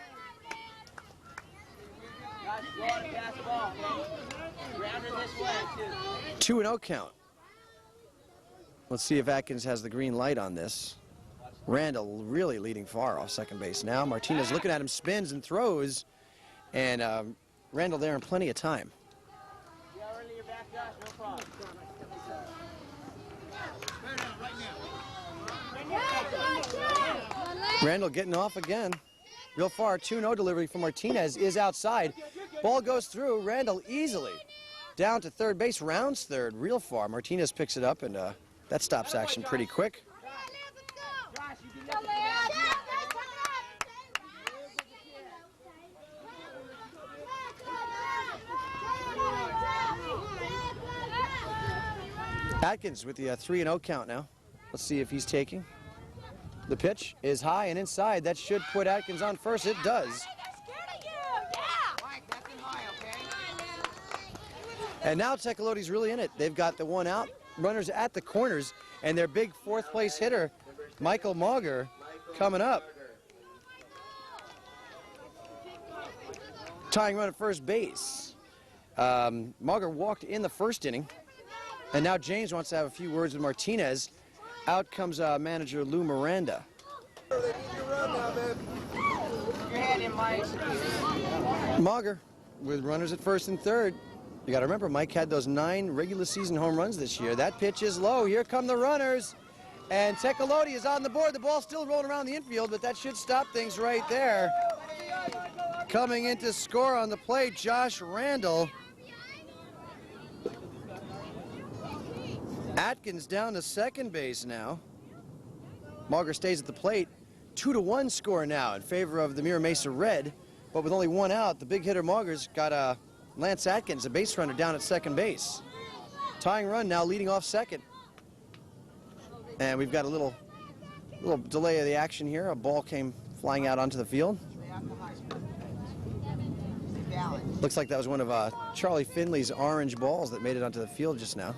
2-0 count. Let's see if Atkins has the green light on this. Randall really leading far off second base now. Martinez looking at him, spins and throws, and Randall there in plenty of time. Randall getting off again. Real far, 2-0 delivery from Martinez is outside. Ball goes through. Randall easily down to third base, rounds third, real far. Martinez picks it up, and that stops action pretty quick. Atkins with the 3-0 count now. Let's see if he's taking. The pitch is high and inside. That should put Atkins on first. It does. And now TECOLOTE's really in it. They've got the one out, runners at the corners, and their big fourth place hitter, Michael Mauger, coming up. Tying run at first base. Mauger walked in the first inning, and now James wants to have a few words with Martinez. Out comes manager Lou Miranda. Mauger with runners at first and third. You got to remember, Mike had those 9 regular season home runs this year. That pitch is low. Here come the runners. And TECOLOTE is on the board. The ball's still rolling around the infield, but that should stop things right there. Coming in to score on the plate, Josh Randall. Atkins down to second base now. Mauger stays at the plate. 2-1 score now in favor of the Mira Mesa Red. But with only one out, the big hitter Mauger's got Lance Atkins, a base runner, down at second base. Tying run now leading off second. And we've got a little delay of the action here. A ball came flying out onto the field. Looks like that was one of Charlie Finley's orange balls that made it onto the field just now.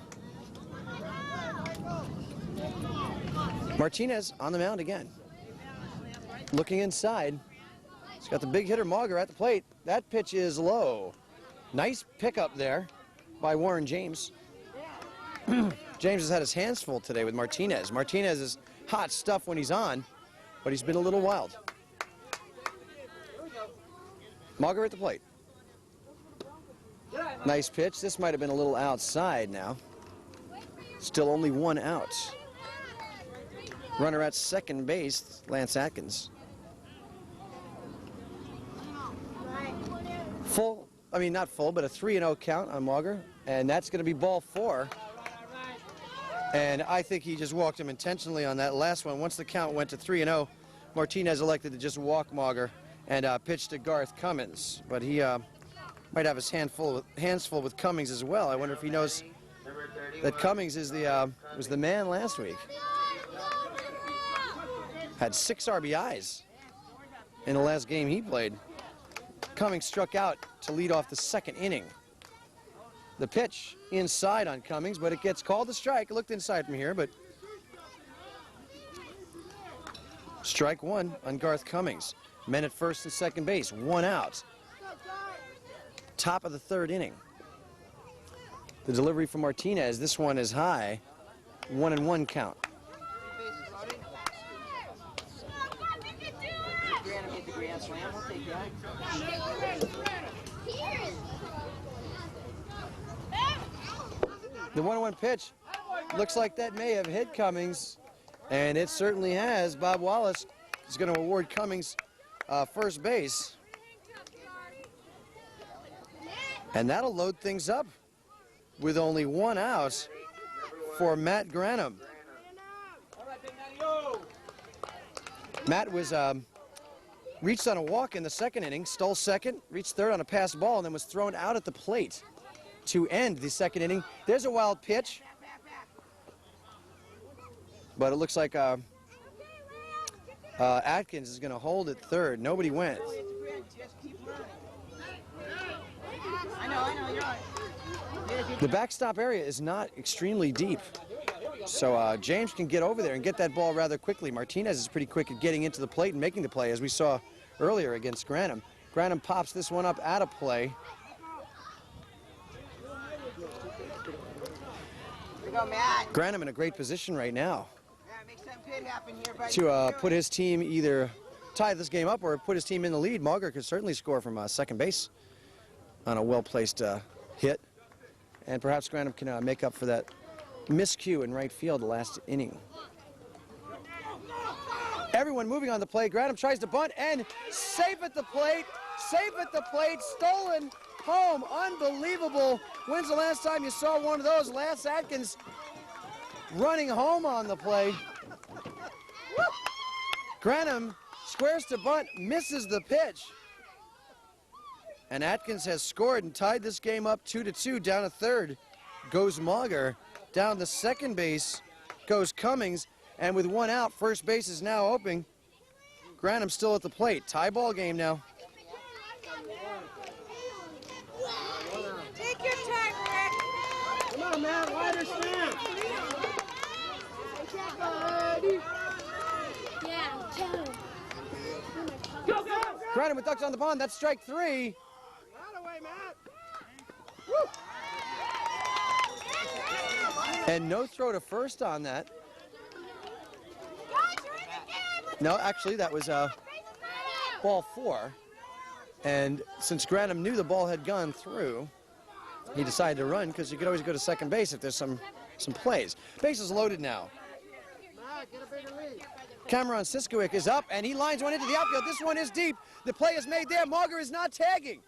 Martinez on the mound again. Looking inside. He's got the big hitter Mauger at the plate. That pitch is low. Nice pickup there by Warren James. James has had his hands full today with Martinez. Martinez is hot stuff when he's on, but he's been a little wild. Mauger at the plate. Nice pitch. This might have been a little outside now. Still only one out. Runner at second base, Lance Atkins. Full, I mean not full, but a 3-0 count on Mauger, and that's going to be ball 4. And I think he just walked him intentionally on that last one. Once the count went to 3-0, Martinez elected to just walk Mauger and pitch to Garth Cummins. But he might have his hands full with Cummings as well. I wonder if he knows that Cummings is was the man last week. Had 6 RBIs in the last game he played. Cummings struck out to lead off the second inning. The pitch inside on Cummings, but it gets called a strike. It looked inside from here, but strike 1 on Garth Cummings. Men at first and second base, 1 out. Top of the third inning. The delivery from Martinez, this one is high. 1-1 count. The 1-1 pitch looks like that may have hit Cummings, and it certainly has. Bob Wallace is going to award Cummings first base. And that'll load things up with only 1 out for Matt Granum. Matt was reached on a walk in the second inning, stole second, reached third on a pass ball, and then was thrown out at the plate to end the second inning. There's a wild pitch, but it looks like Atkins is going to hold at third. Nobody went. The backstop area is not extremely deep, so James can get over there and get that ball rather quickly. Martinez is pretty quick at getting into the plate and making the play, as we saw earlier against Granum. Granum pops this one up out of play. Granum in a great position right now to put his team, either tie this game up or put his team in the lead. Mauger could certainly score from second base on a well-placed hit. And perhaps Grantham can make up for that miscue in right field the last inning. Everyone moving on the plate. Grantham tries to bunt and safe at the plate. Safe at the plate. Stolen home. Unbelievable. When's the last time you saw one of those? Lance Atkins running home on the play. Grantham squares to bunt, misses the pitch. And Atkins has scored and tied this game up 2-2. Down to third goes Mauger. Down to second base goes Cummings. And with one out, first base is now open. Grantham still at the plate. Tie ball game now. Take your time, Rick. Come on, man. Wider snap. Yeah, tell him. Go, go. Grantham with ducks on the pond. That's strike 3. Right away, Matt. And no throw to first on that. No, actually, that was ball 4. And since Grantham knew the ball had gone through, he decided to run because you could always go to second base if there's some plays. Base is loaded now. Cameron Siskowick is up, and he lines one into the outfield. This one is deep. The play is made there. Mauger is not tagging.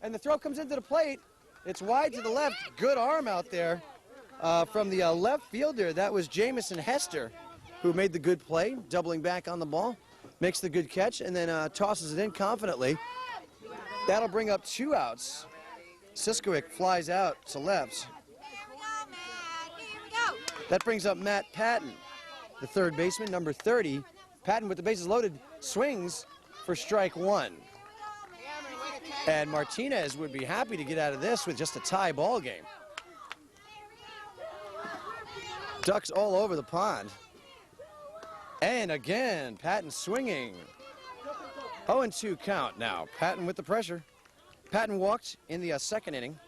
And the throw comes into the plate. It's wide to the left. Good arm out there from the left fielder. That was Jamison Hester, who made the good play, doubling back on the ball, makes the good catch, and then tosses it in confidently. That'll bring up 2 outs. Siskowick flies out to left. That brings up Matt Patton, the third baseman, number 30. Patton, with the bases loaded, swings for strike 1. And Martinez would be happy to get out of this with just a tie ball game. Ducks all over the pond. And again, Patton swinging. 0-2 count now. Patton with the pressure. Patton walked in the second inning,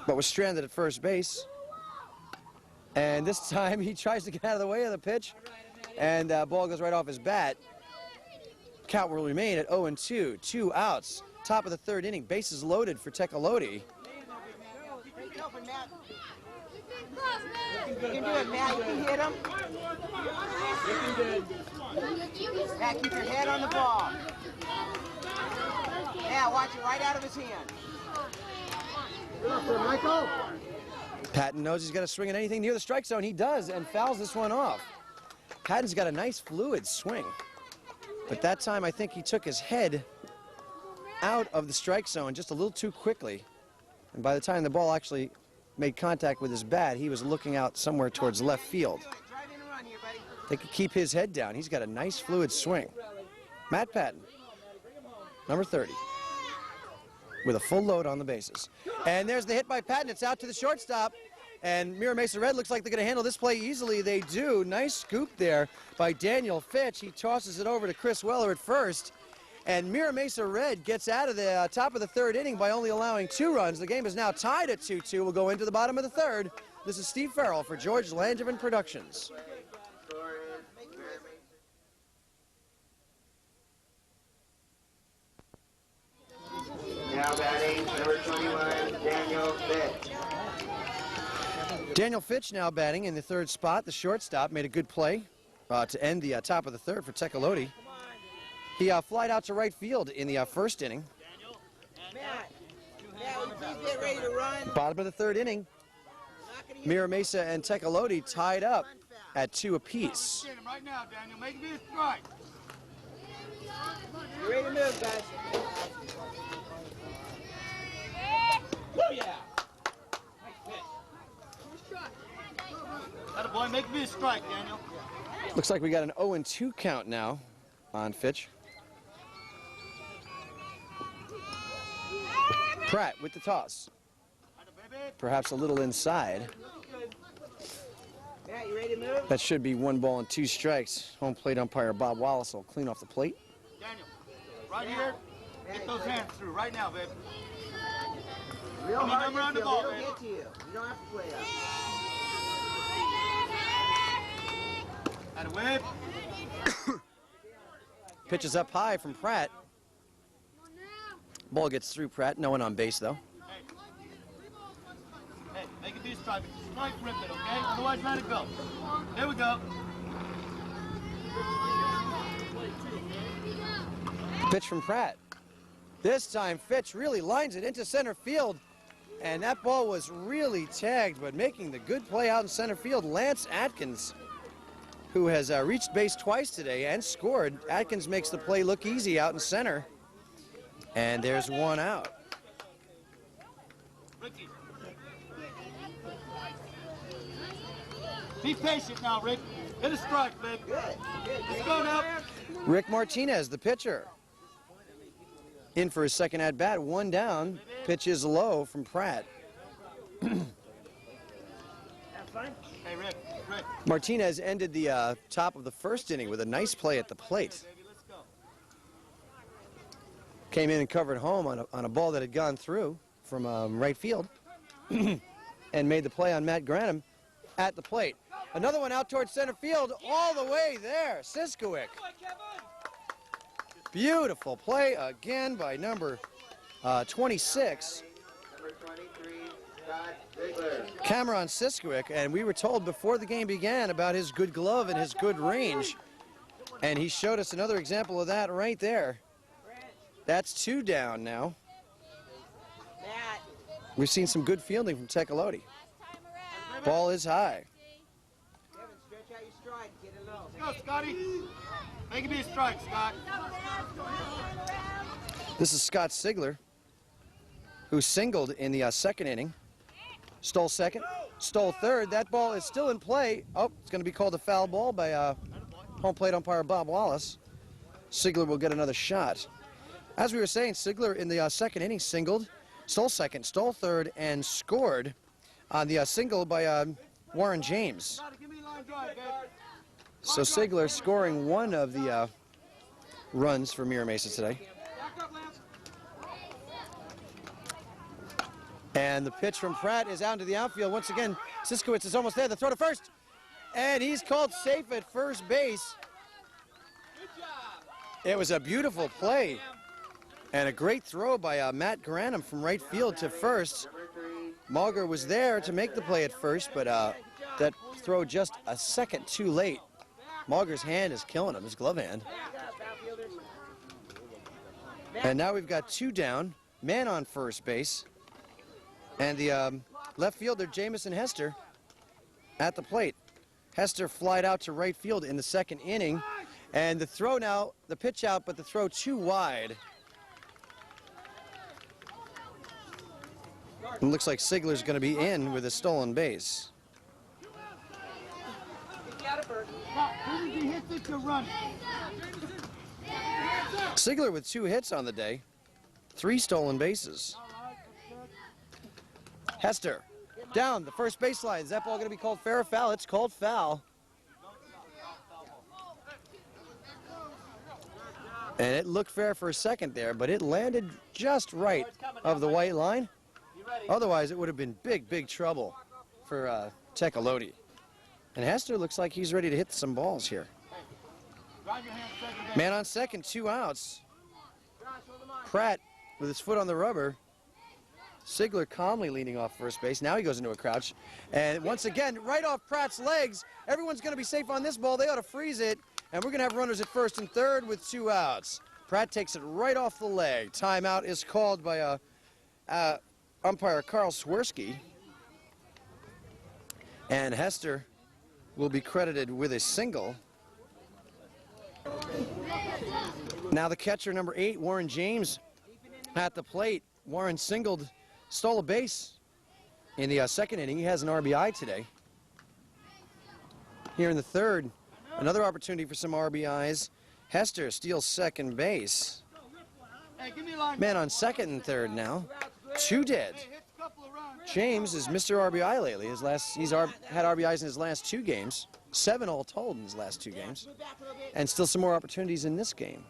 but was stranded at first base. And this time he tries to get out of the way of the pitch, and ball goes right off his bat. Count will remain at 0-2. 2 outs. Top of the third inning. Bases loaded for TECOLOTE. You can do it, Matt. You can hit him. Matt, keep your head on the ball. Yeah, watch it right out of his hand. Michael. Patton knows he's got to swing at anything near the strike zone. He does, and fouls this one off. Patton's got a nice fluid swing. But that time, I think he took his head out of the strike zone just a little too quickly. And by the time the ball actually made contact with his bat, he was looking out somewhere towards left field. They could keep his head down. He's got a nice fluid swing. Matt Patton, number 30, with a full load on the bases. And there's the hit by Patton. It's out to the shortstop. And Mira Mesa Red looks like they're going to handle this play easily. They do. Nice scoop there by Daniel Fitch. He tosses it over to Chris Weller at first. And Mira Mesa Red gets out of the top of the third inning by only allowing 2 runs. The game is now tied at 2-2. We'll go into the bottom of the third. This is Steve Farrell for George Langevin Productions. Now batting, number 21, Daniel Fitch. Daniel Fitch now batting in the third spot. The shortstop made a good play to end the top of the third for TECOLOTE. He flied out to right field in the first inning. Matt, will you please get ready to run? Bottom of the third inning, Mira Mesa and TECOLOTE tied up at 2 apiece. Get him right now, Daniel. Make me a strike. You ready to move, guys? Oh, yeah. Atta boy, make me a strike, Daniel. Looks like we got an 0-2 count now on Fitch. Pratt with the toss. Perhaps a little inside. Matt, you ready to move? That should be 1 ball and 2 strikes. Home plate umpire Bob Wallace will clean off the plate. Daniel, right here. Get those hands through right now, babe. Real hard number on the ball, it'll man. get to you. You don't have to play up. Atta whip. Pitches up high from Pratt. Ball gets through Pratt. No one on base, though. Hey, make it be a strike. Strike, rip it, okay? Otherwise, let it go. Here we go. Pitch from Pratt. This time, Fitch really lines it into center field. And that ball was really tagged, but making the good play out in center field, Lance Atkins, who has reached base twice today and scored. Atkins makes the play look easy out in center. And there's one out. Ricky. Be patient now, Rick. Hit a strike, man. Let's go now. Rick Martinez, the pitcher. In for his second at-bat, one down. Pitch is low from Pratt. Hey, Rick. Martinez ended the top of the first inning with a nice play at the plate. Came in and covered home on a ball that had gone through from right field and made the play on Matt Granum at the plate. Another one out towards center field all the way there. Siskowick. Beautiful play again by number 26. Number 23, Scott Ziegler. Cameron Siskowick, and we were told before the game began about his good glove and his good range, and he showed us another example of that right there. That's two down now. We've seen some good fielding from TECOLOTE. Ball is high. Stretch out your stride, get it low. Let's go, Scotty. Make it be a strike, Scott. This is Scott Ziegler, who singled in the second inning. Stole second, stole third. That ball is still in play. Oh, it's going to be called a foul ball by home plate umpire Bob Wallace. Ziegler will get another shot. As we were saying, Ziegler in the second inning singled, stole second, stole third, and scored on the single by Warren James. So Ziegler scoring one of the runs for Mira Mesa today. And the pitch from Pratt is out into the outfield. Once again, Siskowitz is almost there. The throw to first. And he's called safe at first base. It was a beautiful play. And a great throw by Matt Granum from right field to first. Mauger was there to make the play at first, but that throw just a second too late. Mauger's hand is killing him, his glove hand. And now we've got two down, man on first base. And the left fielder, Jamison Hester, at the plate. Hester flied out to right field in the second inning. And the throw now, the pitch out, but the throw too wide. It looks like Ziegler's going to be in with a stolen base. Ziegler with 2 hits on the day, 3 stolen bases. Hester down the first baseline. Is that ball going to be called fair or foul? It's called foul. And it looked fair for a second there, but it landed just right of the white line. Otherwise, it would have been big trouble for TECOLOTE. And Hester looks like he's ready to hit some balls here. Man on second, 2 outs. Pratt with his foot on the rubber. Ziegler calmly leaning off first base. Now he goes into a crouch. And once again, right off Pratt's legs. Everyone's going to be safe on this ball. They ought to freeze it. And we're going to have runners at first and third with 2 outs. Pratt takes it right off the leg. Timeout is called by umpire Carl Swirsky. And Hester will be credited with a single. Now the catcher, number 8, Warren James, at the plate. Warren stole a base in the second inning. He has an RBI today. Here in the third, another opportunity for some RBIs. Hester steals second base. Man on second and third now. 2 dead. James is Mr. RBI lately. He's had RBIs in his last 2 games. 7 all told in his last 2 games. And still some more opportunities in this game.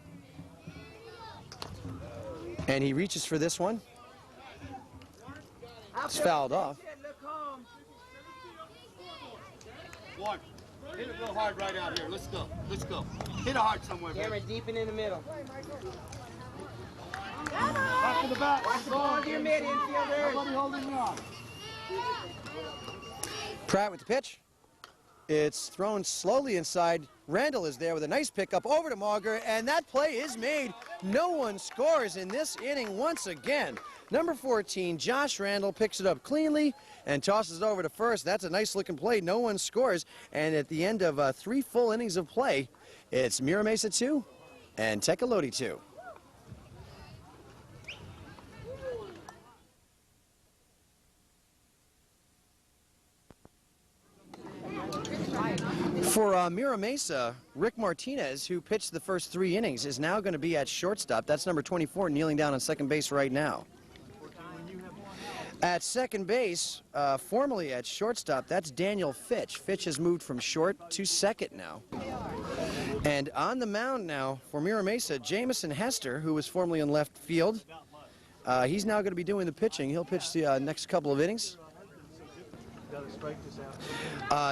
And he reaches for this one. It's fouled off. One. Hit it real hard right out here. Let's go. Let's go. Hit it hard somewhere, baby. Camera deep and in the middle. Back to the back. Watch the ball into your mid, infielders. Nobody holding you off. Pratt with the pitch. It's thrown slowly inside. Randall is there with a nice pickup over to Mauger, and that play is made. No one scores in this inning once again. Number 14, Josh Randall, picks it up cleanly and tosses it over to first. That's a nice looking play. No one scores. And at the end of 3 full innings of play, it's Mira Mesa 2 and TECOLOTE 2. For Mira Mesa, Rick Martinez, who pitched the first 3 innings, is now going to be at shortstop. That's number 24, kneeling down on second base right now. At second base, formerly at shortstop, that's Daniel Fitch. Fitch has moved from short to second now. And on the mound now for Mira Mesa, Jamison Hester, who was formerly in left field. He's now going to be doing the pitching. He'll pitch the next couple of innings.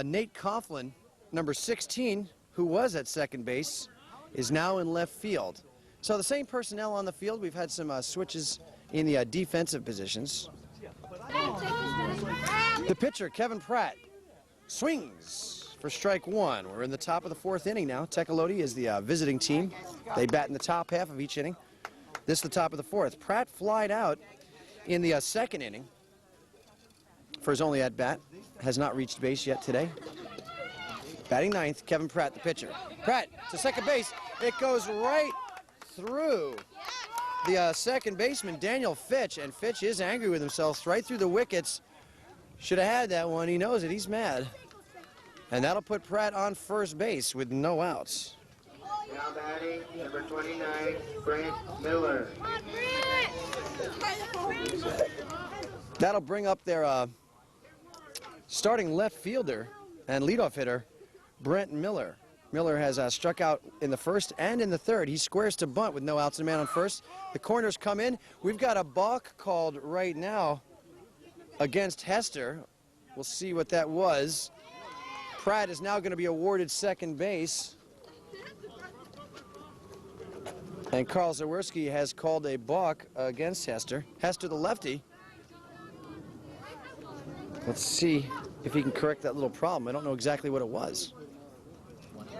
Nate Coughlin, number 16, who was at second base, is now in left field. So the same personnel on the field. We've had some switches in the defensive positions. The pitcher, Kevin Pratt, swings for strike 1. We're in the top of the 4th inning now. TECOLOTE is the visiting team. They bat in the top half of each inning. This is the top of the 4th. Pratt flied out in the 2nd inning for his only at-bat. Has not reached base yet today. Batting 9th, Kevin Pratt, the pitcher. Pratt to second base. It goes right through the second baseman, Daniel Fitch, and Fitch is angry with himself. Right through the wickets. Should have had that one. He knows it. He's mad. And that'll put Pratt on first base with no outs. Now batting, number 29, Brent Miller. That'll bring up their starting left fielder and leadoff hitter, Brent Miller. Miller has struck out in the 1st and in the 3rd. He squares to bunt with no outs and a man on first. The corners come in. We've got a balk called right now against Hester. We'll see what that was. Pratt is now going to be awarded second base. And Carl Zaworski has called a balk against Hester. Hester, the lefty. Let's see if he can correct that little problem. I don't know exactly what it was.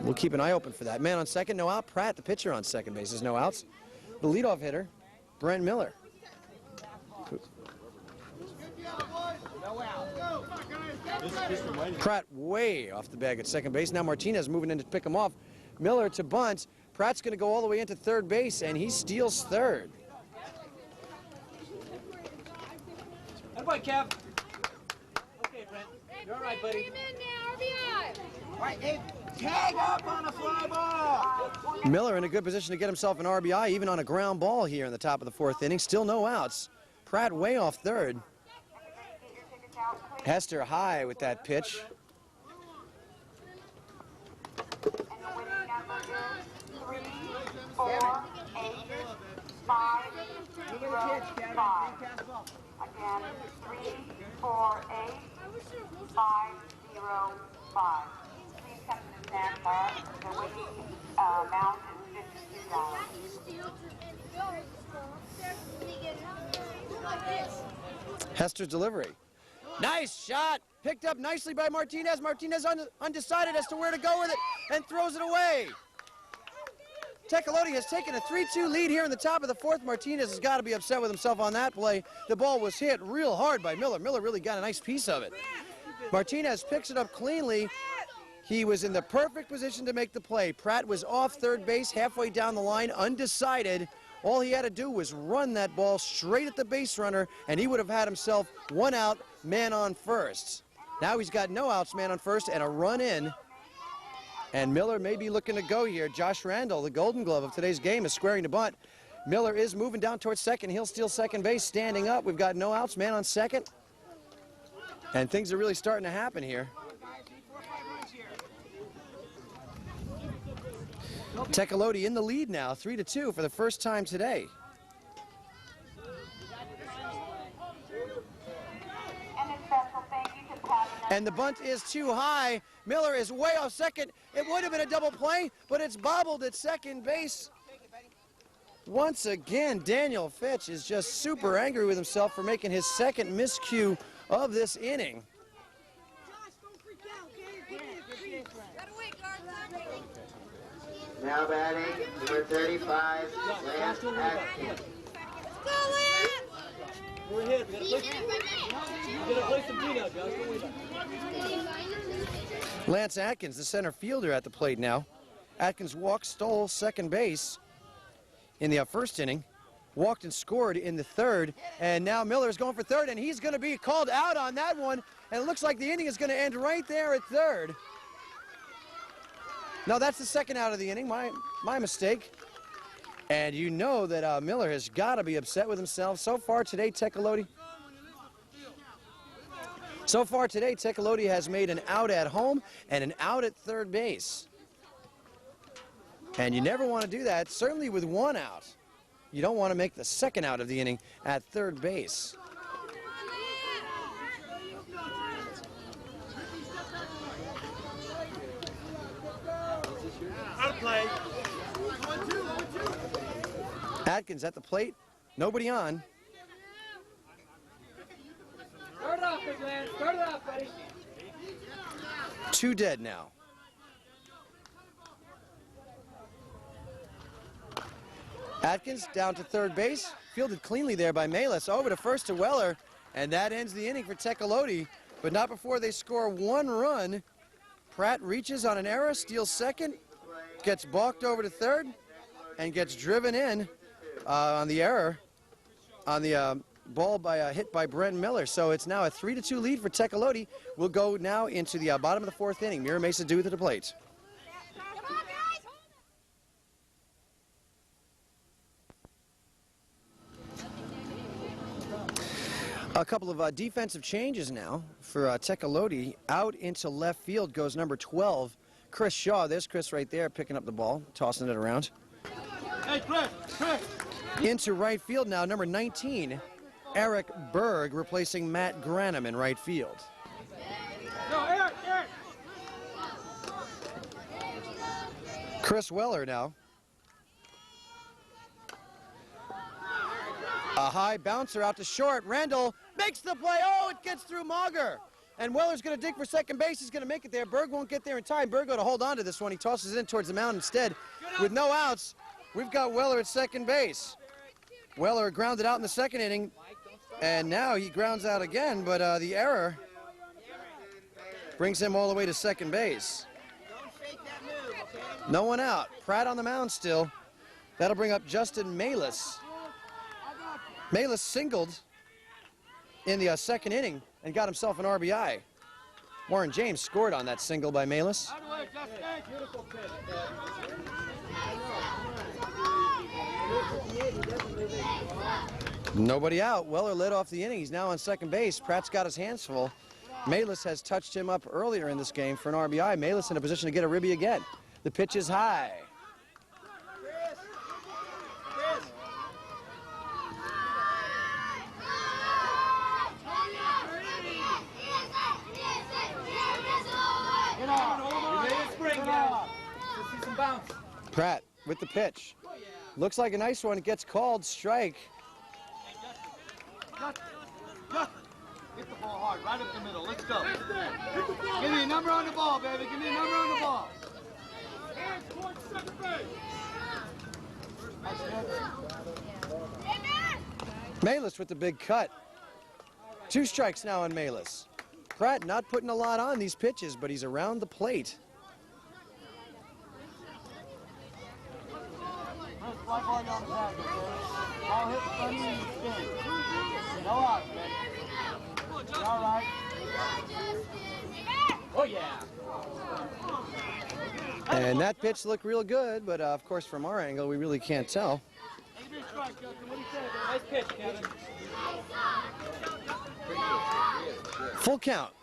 We'll keep an eye open for that. Man on second, no out. Pratt, the pitcher, on second base. There's no outs. The leadoff hitter, Brent Miller. Pratt way off the bag at second base. Now Martinez moving in to pick him off. Miller to bunt. Pratt's going to go all the way into third base, and he steals third. Good boy, Kev. Okay, Brent. You're all right, buddy. All right, Dave, tag up on a fly ball. Miller in a good position to get himself an RBI, even on a ground ball here in the top of the 4th inning. Still no outs. Pratt way off third. Hester high with that pitch. Again, 348-505. Please come to the sandbar. The winning amount is $50. Hester's delivery. Nice shot. Picked up nicely by Martinez. Martinez undecided as to where to go with it and throws it away. TECOLOTE has taken a 3-2 lead here in the top of the 4th. Martinez has got to be upset with himself on that play. The ball was hit real hard by Miller. Miller really got a nice piece of it. Martinez picks it up cleanly. He was in the perfect position to make the play. Pratt was off third base, halfway down the line, undecided. All he had to do was run that ball straight at the base runner, and he would have had himself 1 out, man on first. Now he's got no outs, man on first, and a run in. And Miller may be looking to go here. Josh Randall, the Golden Glove of today's game, is squaring to bunt. Miller is moving down towards second. He'll steal second base, standing up. We've got no outs, man on second. And things are really starting to happen here. TECOLOTE in the lead now, 3-2 for the first time today. And the bunt is too high. Miller is way off second. It would have been a double play, but it's bobbled at second base. Once again, Daniel Fitch is just super angry with himself for making his second miscue of this inning. Now batting, number 35, Lance Atkins. We're ahead. We gotta play some D now, Josh. Don't worry about it. Lance Atkins, the center fielder, at the plate now. Atkins walked, stole second base in the first inning, walked and scored in the third, and now Miller is going for third, and he's going to be called out on that one, and it looks like the inning is going to end right there at third. No, that's the second out of the inning, my mistake. And you know that Miller has got to be upset with himself. So far today, TECOLOTE has made an out at home and an out at third base. And you never want to do that, certainly with one out. You don't want to make the second out of the inning at third base. Out of play. Atkins at the plate, nobody on. Start it off, big man. Start it off, buddy. 2 dead now. Atkins down to third base, fielded cleanly there by Melis, over to first to Weller, and that ends the inning for TECOLOTE, but not before they score 1 run. Pratt reaches on an error, steals second, gets balked over to third, and gets driven in on the error, on the ball by a hit by Brent Miller. So it's now a 3-2 lead for TECOLOTE. We'll go now into the bottom of the 4th inning. Mira Mesa due to the plate. A couple of defensive changes now for TECOLOTE. Out into left field goes number 12, Chris Shaw. There's Chris right there picking up the ball, tossing it around. Hey, Chris. Into right field now, number 19, Eric Berg, replacing Matt Granum in right field. No, Eric. Chris Weller now. A high bouncer out to short. Randall makes the play. Oh, it gets through Mauger. And Weller's going to dig for second base. He's going to make it there. Berg won't get there in time. Berg going to hold on to this one. He tosses it in towards the mound instead. With no outs, we've got Weller at second base. Weller grounded out in the second inning, and now he grounds out again, but the error brings him all the way to second base. No one out. Pratt on the mound still. That'll bring up Justin Melis. Melis singled in the second inning and got himself an RBI. Warren James scored on that single by Melis. Nobody out. Weller led off the inning. He's now on second base. Pratt's got his hands full. Melis has touched him up earlier in this game for an RBI. Melis in a position to get a ribby again. The pitch is high. Pratt with the pitch. Looks like a nice one. It gets called strike. Hit the ball hard, right up the middle. Let's go. Give me a number on the ball, baby. Give me a number on the ball. Hands towards second base. Melis with the big cut. 2 strikes now on Melis. Pratt not putting a lot on these pitches, but he's around the plate. Fly ball down the back, ball hit funny and spin. No out, man. All right. Oh, yeah. And that pitch looked real good, but of course from our angle we really can't tell. Nice pitch, Kevin. Full count.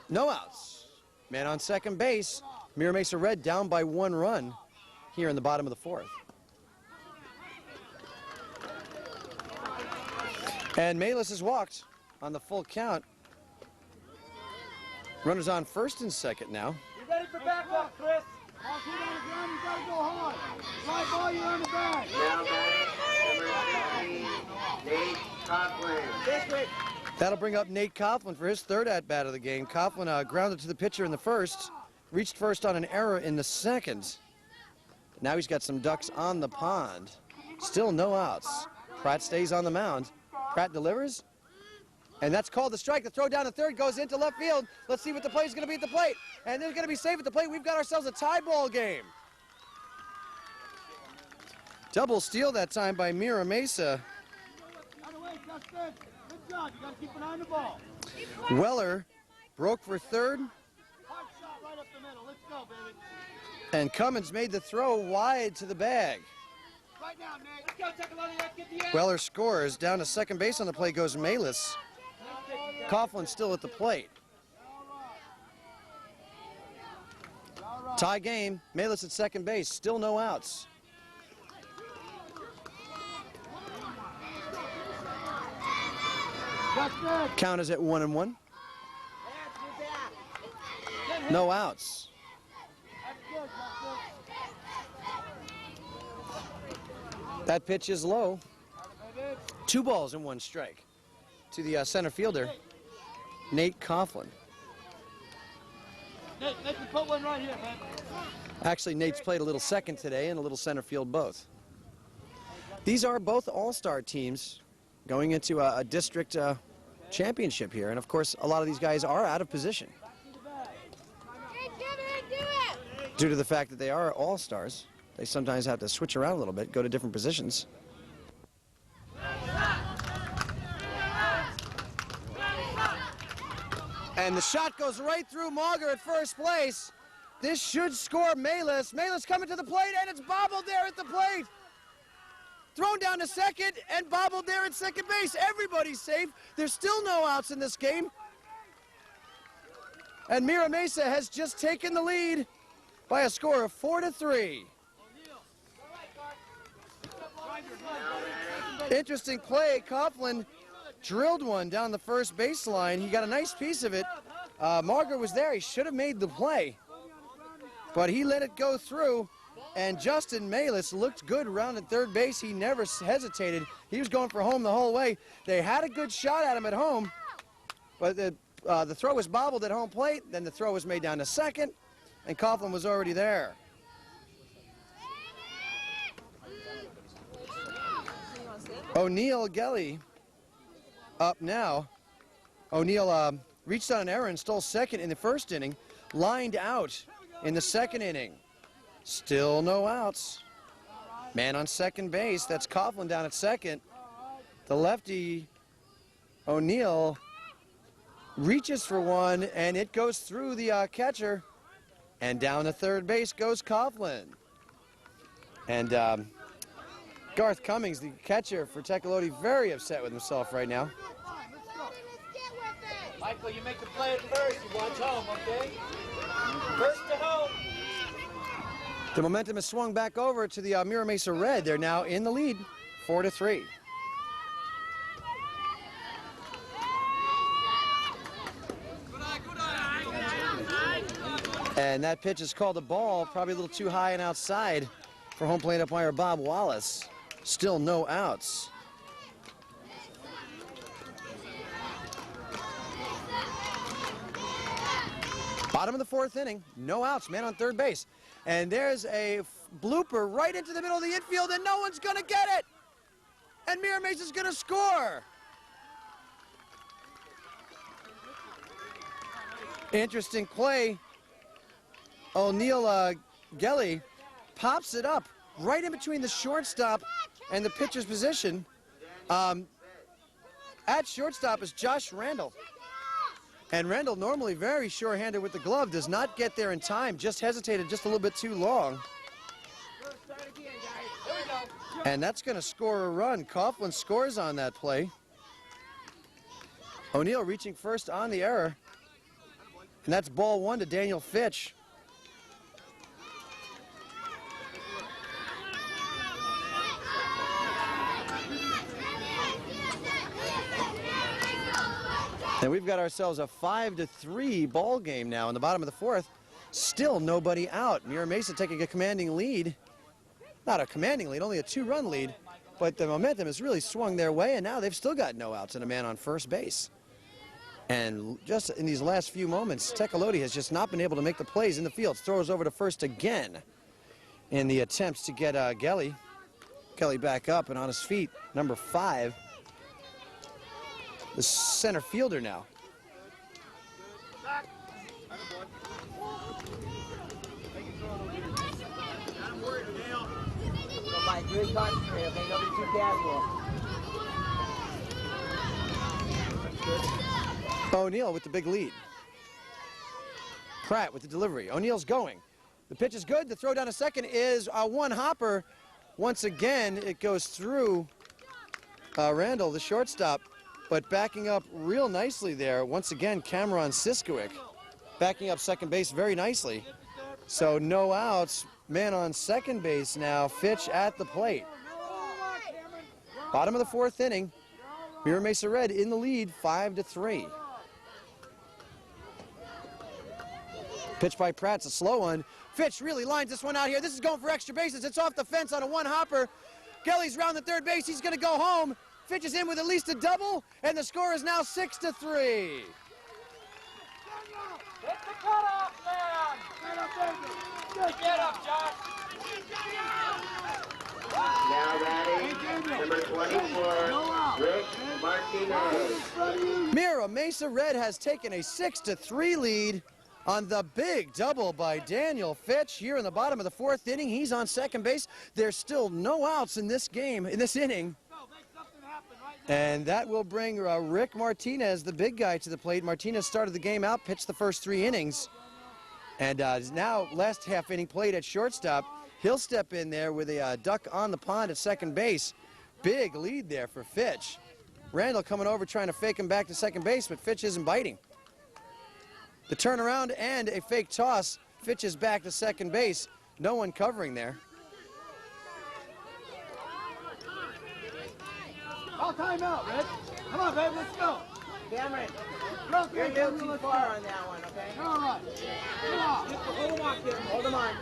No outs. Man on second base. Mira Mesa Red down by 1 run here in the bottom of the 4th. And Melis has walked on the full count. Runners on first and second now. You ready for backup, Chris? Ball hit on the ground, you gotta go hard. Fly ball, you're on the bag. Now batting, Coughlin. That'll bring up Nate Coughlin for his third at-bat of the game. Coughlin grounded to the pitcher in the first, reached first on an error in the second. Now he's got some ducks on the pond. Still no outs. Pratt stays on the mound. Pratt delivers, and that's called the strike. The throw down to third goes into left field. Let's see what the play is going to be at the plate. And they're going to be safe at the plate. We've got ourselves a tie ball game. Double steal that time by MIRA MESA. Good job. You got to keep an eye on the ball. Weller broke for third, Hard shot right up the middle. Let's go, baby. and Cummins made the throw wide to the bag. Right now, Nate. Let's go, TECOLOTE. Let's get the end. Weller scores. Down to second base on the play goes Malis. Coughlin still at the plate. Tie game. Malis at second base. Still no outs. Count is at 1-1. No outs. That pitch is low. 2 balls and 1 strike to the center fielder, Nate Coughlin. Nate, we put one right here, man. Actually, Nate's played a little second today and a little center field both. These are both all-star teams going into a district championship here, and of course a lot of these guys are out of position due to the fact that they are all-stars. They sometimes have to switch around a little bit, go to different positions. And the shot goes right through Mauger at first place. This should score Malis. Malis coming to the plate, and it's bobbled there at the plate. Thrown down to second and bobbled there at second base. Everybody's safe. There's still no outs in this game. And MIRA MESA has just taken the lead by a score of 4-3. Interesting play. Coughlin drilled one down the first baseline. He got a nice piece of it. Margaret was there. He should have made the play, but he let it go through. And Justin Malis looked good around at third base. He never hesitated. He was going for home the whole way. They had a good shot at him at home, but the throw was bobbled at home plate. Then the throw was made down to second, and Coughlin was already there. O'Neill Gelly up now. O'Neill reached on an error and stole second in the first inning, lined out in the second inning. Still no outs. Man on second base, that's Coughlin down at second. The lefty, O'Neill, reaches for one, and it goes through the catcher. And down to third base goes Coughlin. And Garth Cummings, the catcher for TECOLOTE, very upset with himself right now. Michael, you make the play at first. You watch home, okay? First to home. The momentum has swung back over to the MIRA MESA Red. They're now in the lead, 4-3. And that pitch is called a ball, probably a little too high and outside for home plate umpire Bob Wallace. Still no outs. Bottom of the fourth inning, no outs, man on third base. And there's a blooper right into the middle of the infield, and no one's going to get it. And MIRA MESA's going to score. Interesting play. O'Neill Gelly pops it up right in between the shortstop and the pitcher's position. At shortstop is Josh Randall. And Randall, normally very sure-handed with the glove, does not get there in time, just hesitated just a little bit too long. And that's going to score a run. Coughlin scores on that play. O'Neill reaching first on the error. And that's ball one to Daniel Fitch. And we've got ourselves a 5-3 ball game now in the bottom of the fourth. Still nobody out. MIRA MESA taking a commanding lead. Not a commanding lead, only a 2-run lead but the momentum has really swung their way, and now they've still got no outs and a man on first base. And just in these last few moments, TECOLOTE has just not been able to make the plays in the field. Throws over to first again in the attempts to get Kelly back up and on his feet. Number 5, the center fielder now. Really concentrate, okay? Nobody too casual. O'Neill with the big lead. Pratt with the delivery. O'Neill's going. The pitch is good. The throw down to second is a one-hopper. Once again, it goes through Randall, the shortstop, but backing up real nicely there. Once again, Cameron Siskowick backing up second base very nicely. So no outs. Man on second base now. Fitch at the plate. Bottom of the 4th inning. Mira Mesa Red in the lead, 5-3. Pitch by Pratt's a slow one. Fitch really lines this one out here. This is going for extra bases. It's off the fence on a one-hopper. Gelly's round the third base. He's going to go home. Fitch is in with at least a double, and the score is now 6-3. Hit the cutoff, man! Get up, Josh! Now batting, number 24, Rick Martinez. Mira Mesa Red has taken a 6-3 lead on the big double by Daniel Fitch here in the bottom of the 4th inning. He's on second base. There's still no outs in this game, in this inning. And that will bring Rick Martinez, the big guy, to the plate. Martinez started the game out, pitched the first 3 innings. And now, last half inning played at shortstop. He'll step in there with a duck on the pond at second base. Big lead there for Fitch. Randall coming over trying to fake him back to second base, but Fitch isn't biting. The turnaround and a fake toss. Fitch is back to second base. No one covering there. All time out, Red. Come on, babe, let's go. Cameron, you're a little too far on that one, okay? All right. Come on. Hold him on, kid. Hold him on.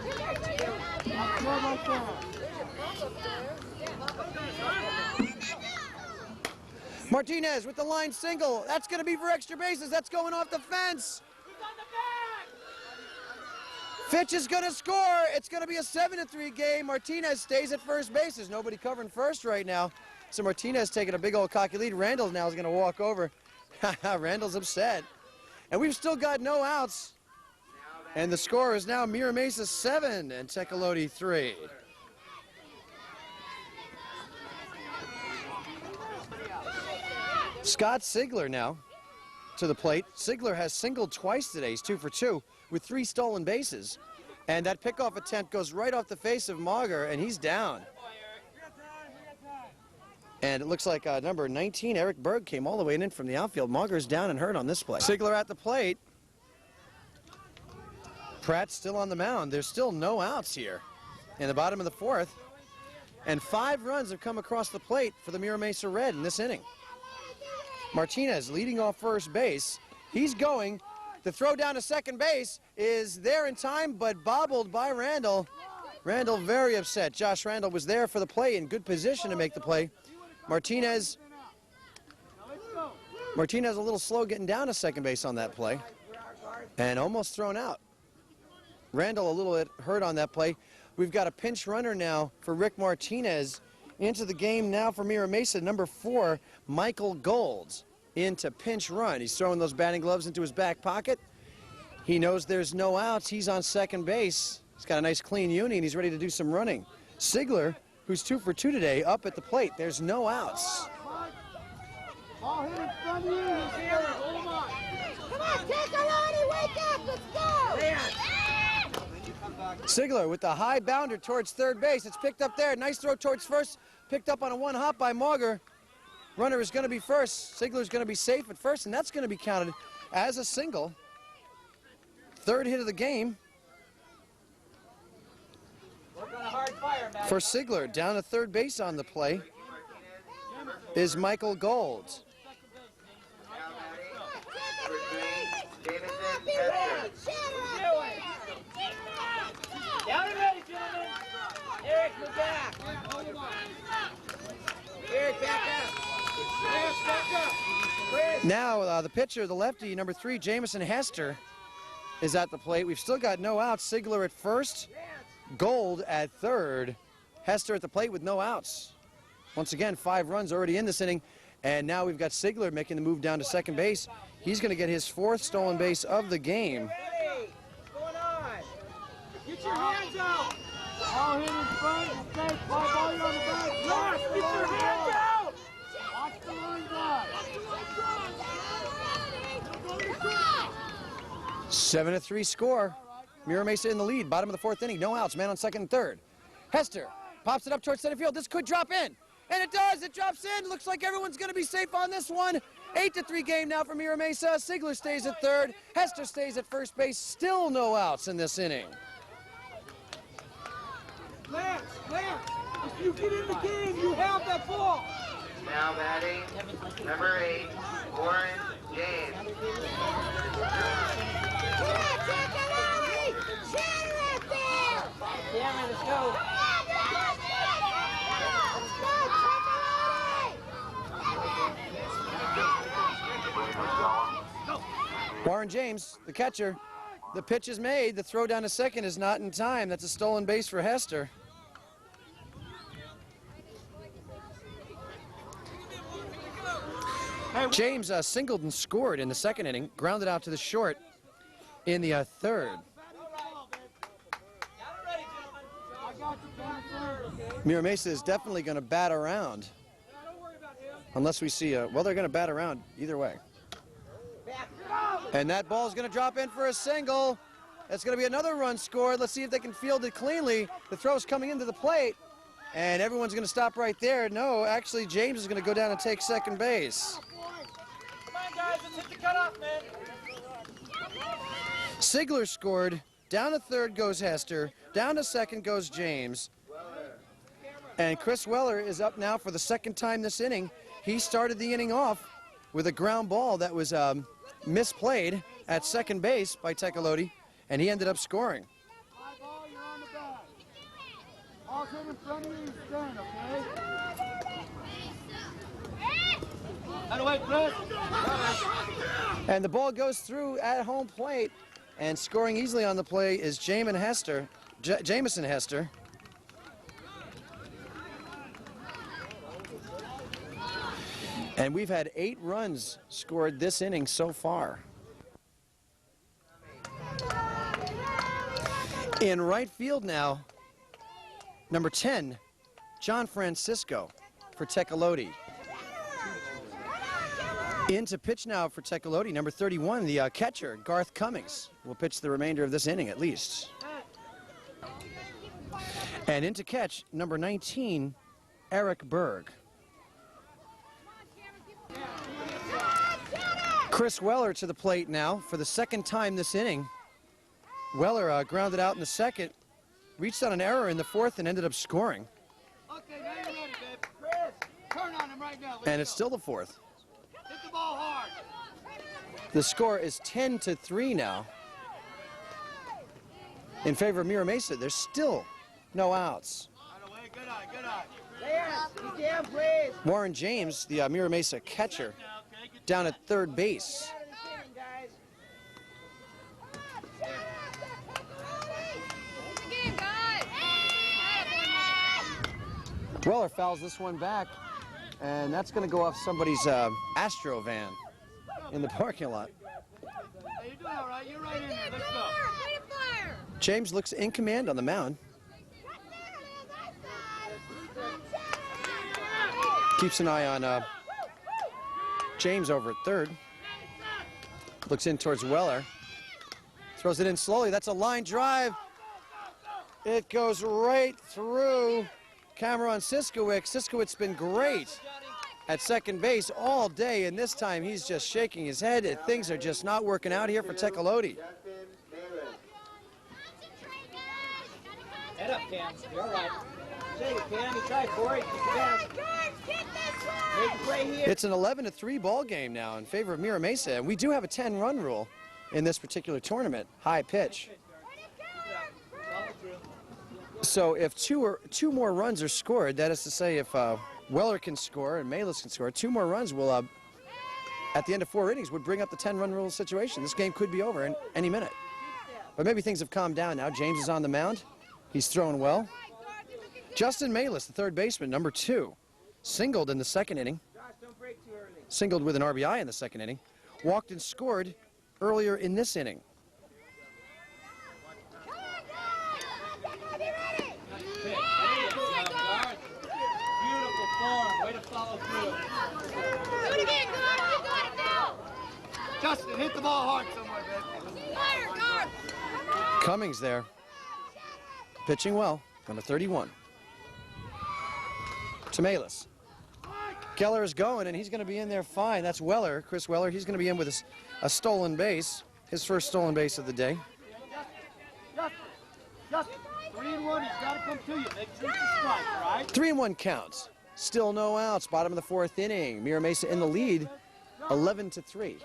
Martinez with the line single. That's going to be for extra bases. That's going off the fence. Fitch is going to score. It's going to be a 7-3 game. Martinez stays at first base. There's nobody covering first right now. So Martinez taking a big old cocky lead. Randall now is going to walk over. Randall's upset. And we've still got no outs. And the score is now Mira Mesa 7 and TECOLOTE 3. Scott Sigler now to the plate. Sigler has singled twice today. He's 2 for 2 with 3 stolen bases. And that pickoff attempt goes right off the face of Mauger, and he's down. And it looks like number 19, Eric Berg, came all the way in from the outfield. Mauger's down and hurt on this play. Sigler at the plate. Pratt still on the mound. There's still no outs here in the bottom of the 4th. And 5 runs have come across the plate for the Mira Mesa Red in this inning. Martinez leading off first base. He's going. The throw down to second base is there in time, but bobbled by Randall. Randall very upset. Josh Randall was there for the play, in good position to make the play. Martinez a little slow getting down to second base on that play and almost thrown out. Randall a little bit hurt on that play. We've got a pinch runner now for Rick Martinez into the game now for Mira Mesa. Number 4, Michael Golds into pinch run. He's throwing those batting gloves into his back pocket. He knows there's no outs. He's on second base. He's got a nice clean uni and he's ready to do some running. Sigler, who's 2 for 2 today, up at the plate. There's no outs. Ball hit in front of you. Hold him on. Come on, TECOLOTE, wake up, let's go! Sigler with the high bounder towards third base. It's picked up there. Nice throw towards first. Picked up on a one hop by Mauger. Runner is going to be first. Sigler's going to be safe at first, and that's going to be counted as a single. 3rd hit of the game for Sigler. Down to third base on the play is Michael Golds. Down and ready, gentlemen. Eric, we're back. Now the pitcher, the lefty, number 3, Jamison Hester, is at the plate. We've still got no outs. Sigler at first, Gold at third. Hester at the plate with no outs. Once again, 5 runs already in this inning. And now we've got Sigler making the move down to second base. He's going to get his 4th stolen base of the game. Hey, what's going on? Get your hands out. All hit in front. Okay, fly ball on the back. Yes, get your hands out. Watch the line drive. 7-3 score. Mira Mesa in the lead. Bottom of the 4th inning. No outs. Man on second and third. Hester pops it up towards center field. This could drop in. And it does. It drops in. Looks like everyone's going to be safe on this one. 8-3 game now for Mira Mesa. Sigler stays at third. Hester stays at first base. Still no outs in this inning. Lance, if you get in the game, you have that ball. Now batting, number 8, Warren James. Cameron, let's go. Warren James, the catcher. The pitch is made. The throw down to second is not in time. That's a stolen base for Hester. James singled and scored in the second inning, grounded out to the short in the third. Mira Mesa is definitely going to bat around. Unless we see well, they're going to bat around either way. And that ball is going to drop in for a single. It's going to be another run scored. Let's see if they can field it cleanly. The throw's coming into the plate, and everyone's going to stop right there. No, actually, James is going to go down and take second base. Come on, guys, let's hit the cutoff, man. Sigler scored. Down to third goes Hester. Down to second goes James. And Chris Weller is up now for the second time this inning. He started the inning off with a ground ball that was misplayed at second base by TECOLOTE, and he ended up scoring. High ball, you're on the back. All hit in front of you, stand, okay? Out of way, Chris. And the ball goes through at home plate, and scoring easily on the play is Jamison Hester. And we've had 8 runs scored this inning so far. In right field now, number 10, John Francisco for TECOLOTE. Into pitch now for TECOLOTE, number 31, the catcher, Garth Cummings, will pitch the remainder of this inning at least. And into catch, number 19, Eric Berg. Chris Weller to the plate now for the second time this inning. Weller grounded out in the second, reached on an error in the fourth, and ended up scoring. Okay, now you're ready, babe. Chris, turn on him right now. And it's still the fourth. Hit the ball hard. The score is 10-3 now in favor of Mira Mesa. There's still no outs. Out of way, good eye, good eye. Lance, you down, please. Warren James, the Mira Mesa catcher, down at third base. Weller fouls this one back, and that's going to go off somebody's Astro van in the parking lot. Hey, you're doing all right. You're right in there. Let's go. James looks in command on the mound. Keeps an eye on James over at third. Looks in towards Weller. Throws it in slowly. That's a line drive. It goes right through Cameron Siskowicz. Siskowicz's been great at second base all day, and this time he's just shaking his head. Things are just not working out here for TECOLOTE. Head up, Cam. You're all right. Take it, Cam. You try for it. Make a play here. It's an 11-3 ball game now in favor of Mira Mesa, and we do have a 10-run rule in this particular tournament, high pitch. So if two more runs are scored, that is to say if Weller can score and Malis can score, 2 more runs will at the end of 4 innings would bring up the 10-run rule situation. This game could be over in any minute. But maybe things have calmed down now. James is on the mound. He's throwing well. Justin Malis, the third baseman, number 2, singled in the second inning. Singled with an RBI in the second inning. Walked and scored earlier in this inning. Beautiful form. Way to follow through. Do it again, guard. You got it now. Justin, hit the ball hard somewhere, baby. Fire, guard. Cummings there. Pitching well. Number 31. To Malis. Keller is going, and he's going to be in there fine. That's Weller, Chris Weller. He's going to be in with a stolen base, his first stolen base of the day. Justin, 3-1. He's got to come to you. Make sure it's a strike, all right? 3-1 counts. Still no outs. Bottom of the 4th inning. Mira Mesa in the lead, 11-3.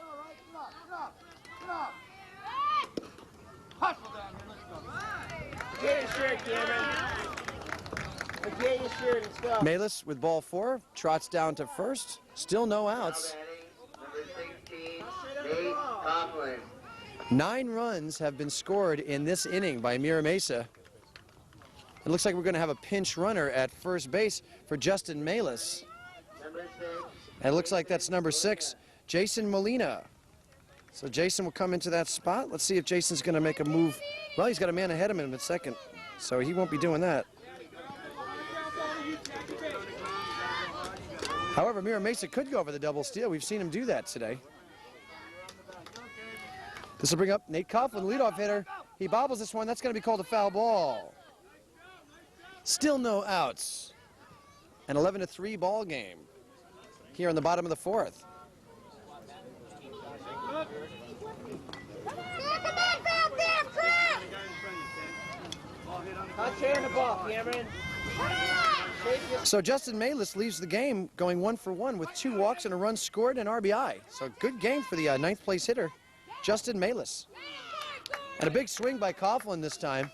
Hustle down here. Let's go. Get your shirt, Cameron. Get your shirt. Let's go. Malis with ball 4, trots down to first. Still no outs. Number 16, Nate Coughlin. 9 runs have been scored in this inning by Mira Mesa. It looks like we're going to have a pinch runner at first base for Justin Malis. Number 6, And it looks like that's number 6, Jason Molina. So Jason will come into that spot. Let's see if Jason's going to make a move. Well, he's got a man ahead of him at second, so he won't be doing that. However, Mira Mesa could go over the double steal. We've seen him do that today. This will bring up Nate Coughlin, leadoff hitter. He bobbles this one. That's going to be called a foul ball. Still no outs. An 11-3 ball game here in the bottom of the 4th. Touch hand the ball, Cameron. So Justin Malis leaves the game going 1 for 1 with 2 walks and a run scored and RBI. So good game for the 9th place hitter, Justin Malis. And a big swing by Coughlin this time.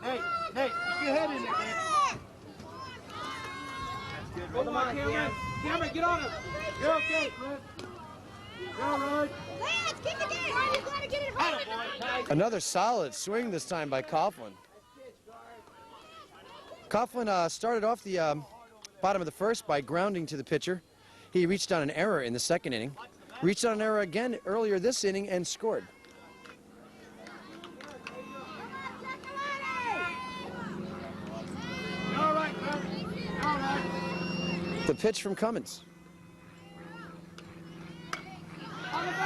Nate, get your head in there, man. Hold him on, Cameron. Cameron, get on him. You're okay, Chris. You're all right. Lance, kick it in. You got to get it home. Another solid swing this time by Coughlin. Coughlin started off the bottom of the 1st by grounding to the pitcher. He reached on an error in the 2nd inning. Reached on an error again earlier this inning and scored. You're all right, Chris. You're all right. The pitch from Cummins.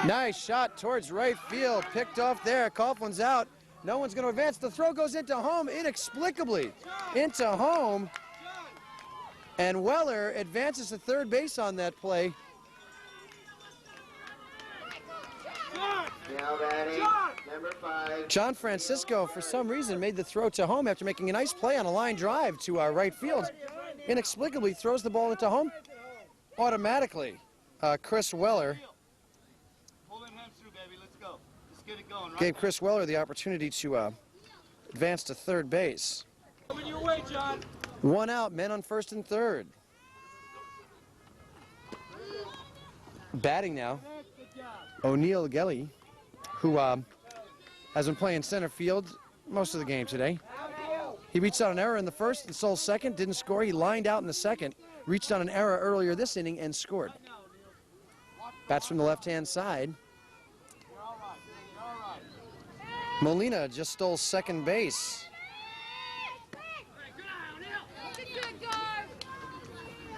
Nice shot towards right field. Picked off there. Coughlin's out. No one's going to advance. The throw goes into home inexplicably. Into home. And Weller advances to third base on that play. now batting, number 5. John Francisco, for some reason, made the throw to home after making a nice play on a line drive to right field. Inexplicably throws the ball into home. Automatically, Chris Weller gave Chris Weller the opportunity to advance to third base. Coming your way, John. 1 out, men on 1st and 3rd. Batting now, O'Neal Gelly, who has been playing center field most of the game today. He reached on an error in the 1st and stole 2nd, didn't score. He lined out in the 2nd, reached on an error earlier this inning and scored. Bats from the left-hand side. Molina just stole 2nd base.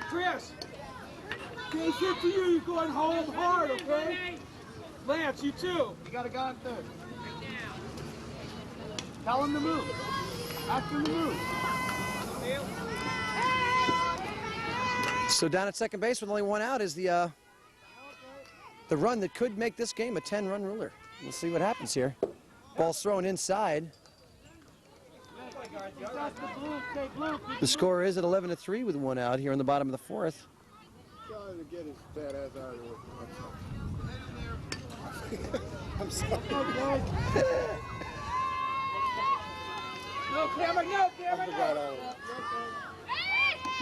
Chris, it's it to you. You're going home hard, okay? Lance, you too. You got to go on 3rd. Tell him to move. Ask him to move. So down at 2nd base with only 1 out is the run that could make this game a 10-run ruler. We'll see what happens here. Ball's thrown inside. The score is at 11-3 with 1 out here in the bottom of the 4th. Trying to get his fat ass out of here. I'm sorry. No, Cameron, no, Cameron, no.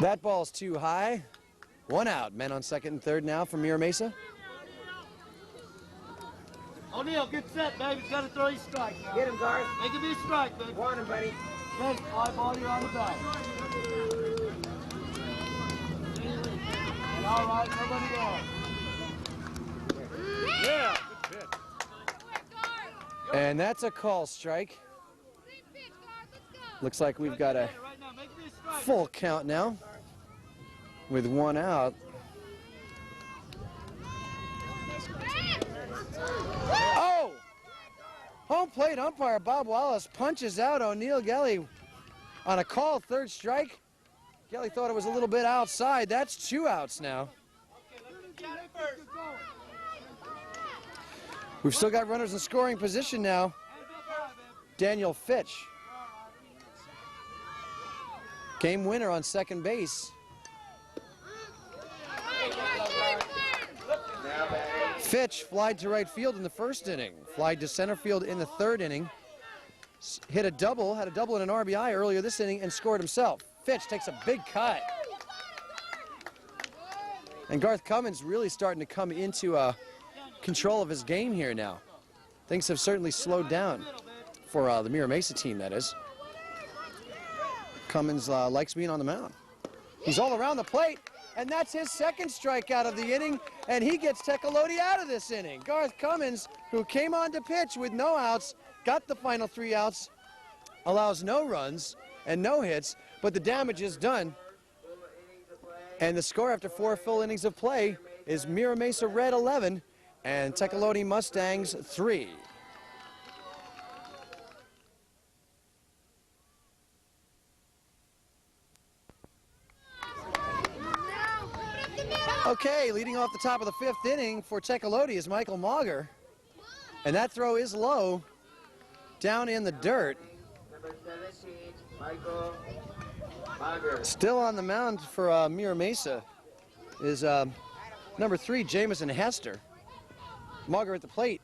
That ball's too high. One out. Men on second and third now for Mira Mesa. O'Neal, get set, baby. He's got to throw his strike now. Get him, Garth. Make him be a strike, baby. Want him, buddy. Good. Fly ball, you're on the back. And all right, nobody there. Yeah. Good pitch. And that's a call strike. Looks like we've got a full count now with one out. Oh! Home plate umpire Bob Wallace punches out O'Neal Gelly on a call, third strike. Gelly thought it was a little bit outside. That's 2 outs now. We've still got runners in scoring position now. Daniel Fitch. Game winner on second base. Fitch flied to right field in the first inning, flied to center field in the third inning, had a double and an RBI earlier this inning and scored himself. Fitch takes a big cut. And Garth Cummins really starting to come into control of his game here now. Things have certainly slowed down for the Mira Mesa team, that is. Cummins likes being on the mound. He's all around the plate, and that's his second strikeout of the inning, and he gets TECOLOTE out of this inning. Garth Cummins, who came on to pitch with no outs, got the final 3 outs, allows no runs and no hits, but the damage is done. And the score after 4 full innings of play is Mira Mesa Red 11 and TECOLOTE Mustangs 3. Okay, leading off the top of the 5th inning for TECOLOTE is Michael Mauger. And that throw is low, down in the dirt. Number 17, Michael Mauger. Still on the mound for Mira Mesa is number 3, Jamison Hester. Mauger at the plate.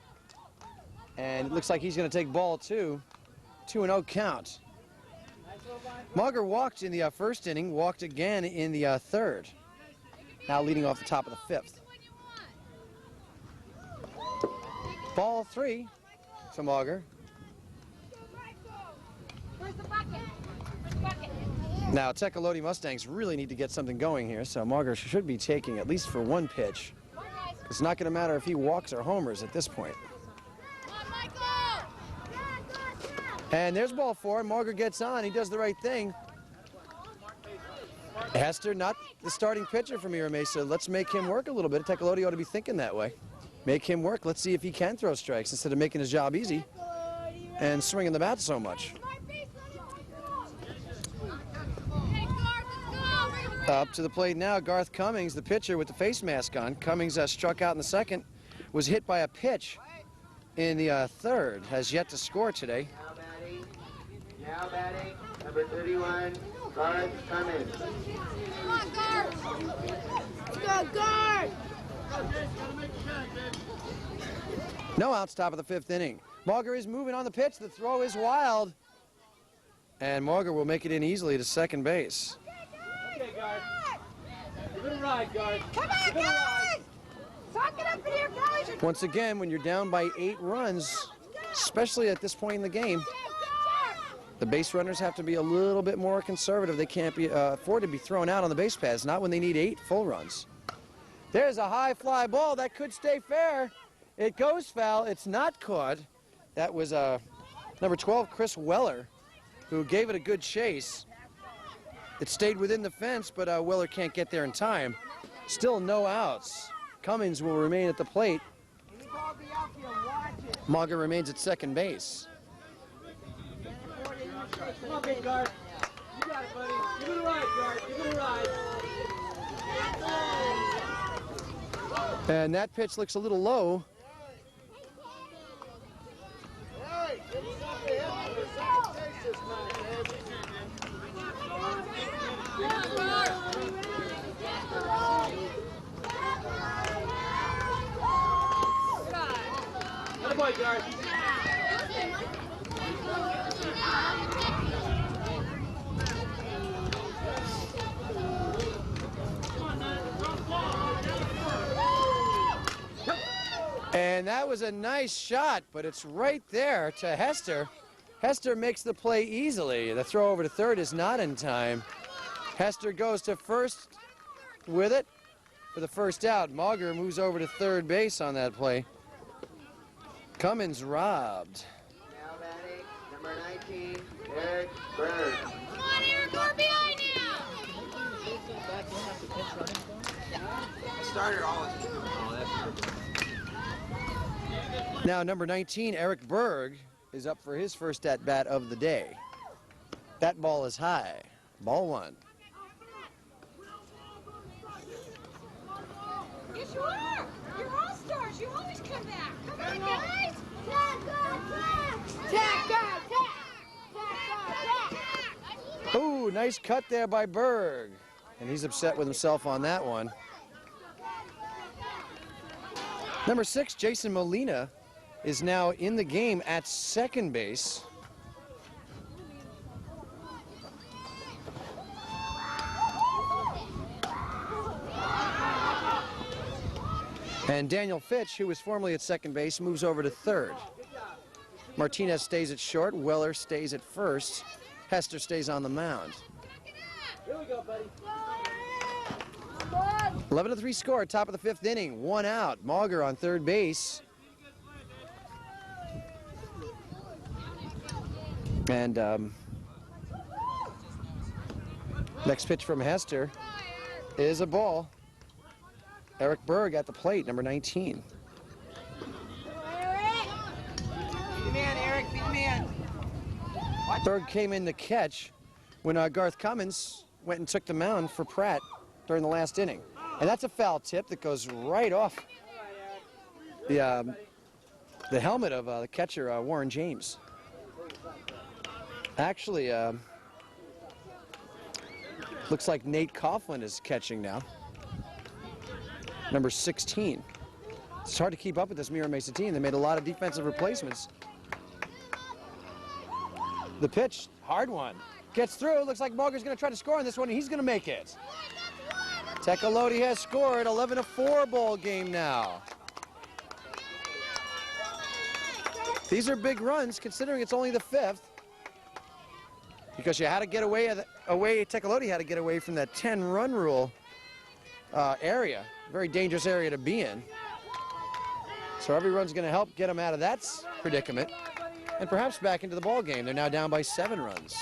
And it looks like he's going to take ball 2. 2-0 count. Mauger walked in the first inning, walked again in the third. Now leading off the top of the 5th. Ball 3 to Mauger. Now TECOLOTE Mustangs really need to get something going here, so Mauger should be taking at least for 1 pitch. It's not going to matter if he walks or homers at this point. And there's ball 4. Mauger gets on. He does the right thing. Hester, not the starting pitcher for Mira Mesa. Let's make him work a little bit. TECOLOTE ought to be thinking that way. Make him work. Let's see if he can throw strikes instead of making his job easy and swinging the bat so much. Up to the plate now, Garth Cummings, the pitcher with the face mask on. Cummings struck out in the second, was hit by a pitch in the third, has yet to score today. Now batting, number 31, Garth Cummins. Come on, Garth! Let's go, Garth! No outs, top of the 5th inning. Mauger is moving on the pitch. The throw is wild. And Mauger will make it in easily to second base. Okay, Garth. Give it a ride, Garth. Come on, guys! Suck it up in here, guys! Once again, when you're down by 8 runs, especially at this point in the game, the base runners have to be a little bit more conservative. They can't be afford to be thrown out on the base paths, not when they need 8 full runs. There's a high fly ball that could stay fair. It goes foul. It's not caught. That was number 12, Chris Weller, who gave it a good chase. It stayed within the fence, but Weller can't get there in time. Still no outs. Cummins will remain at the plate. Mauger remains at second base. Come on, big Garth. You got it, buddy. Give it a ride, Garth. Give it a ride. And that pitch looks a little low. Hey, give me something to help you with second base this month, baby. Good boy, Garth. And that was a nice shot, but it's right there to Hester. Hester makes the play easily. The throw over to third is not in time. Hester goes to first with it for the first out. Mauger moves over to third base on that play. Cummins robbed. Now batting, number 19, Eric Bird. Come on, Eric, we're behind you. Starter always. Now number 19, Eric Berg, is up for his first at-bat of the day. That ball is high. Ball one. Yes, you are. You're all-stars. You always come back. Come on, guys. Tack. Ooh, nice cut there by Berg. And he's upset with himself on that one. Number 6, Jason Molina, is now in the game at second base. And Daniel Fitch, who was formerly at second base, moves over to third. Martinez stays at short. Weller stays at first. Hester stays on the mound. Here we go, buddy. 11-3 score, top of the fifth inning. One out. Mauger on third base. And next pitch from Hester is a ball. Eric Berg at the plate, number 19. Be the man, Eric. Be the man. Berg came in to catch when Garth Cummins went and took the mound for Pratt during the last inning. And that's a foul tip that goes right off the helmet of the catcher, Warren James. Actually, looks like Nate Coughlin is catching now. Number 16. It's hard to keep up with this Mira Mesa team. They made a lot of defensive replacements. The pitch, hard one. Gets through. Looks like Mauger's going to try to score on this one, and he's going to make it. TECOLOTE has scored. 11-4 ball game now. These are big runs, considering it's only the fifth. Because you had to get away, TECOLOTE had to get away from that 10-run rule area. Very dangerous area to be in. So every run's going to help get them out of that predicament and perhaps back into the ball game. They're now down by 7 runs.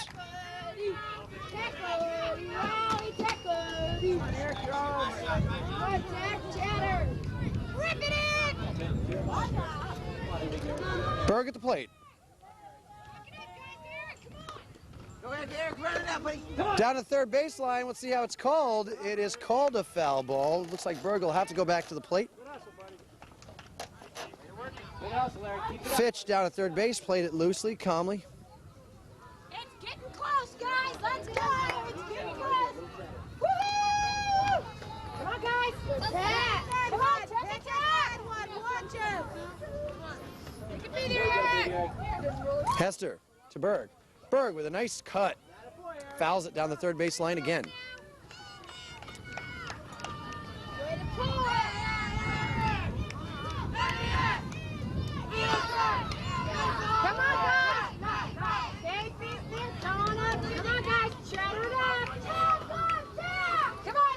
Berg at the plate. Go ahead, Eric. Run it out, buddy. Down to third baseline. Let's see how it's called. It is called a foul ball. Looks like Berg will have to go back to the plate. Fitch down at third base, played it loosely, calmly. It's getting close, guys. Let's go. It's getting close. Woo! Come on, guys. Attack. Come on, attack. Watch him. You can be there, Eric. Hester to Berg. Berg with a nice cut. Fouls it down the third base line again. Come on, guys. Come on, guys. Shatter it up. Come on, Jack. Come on,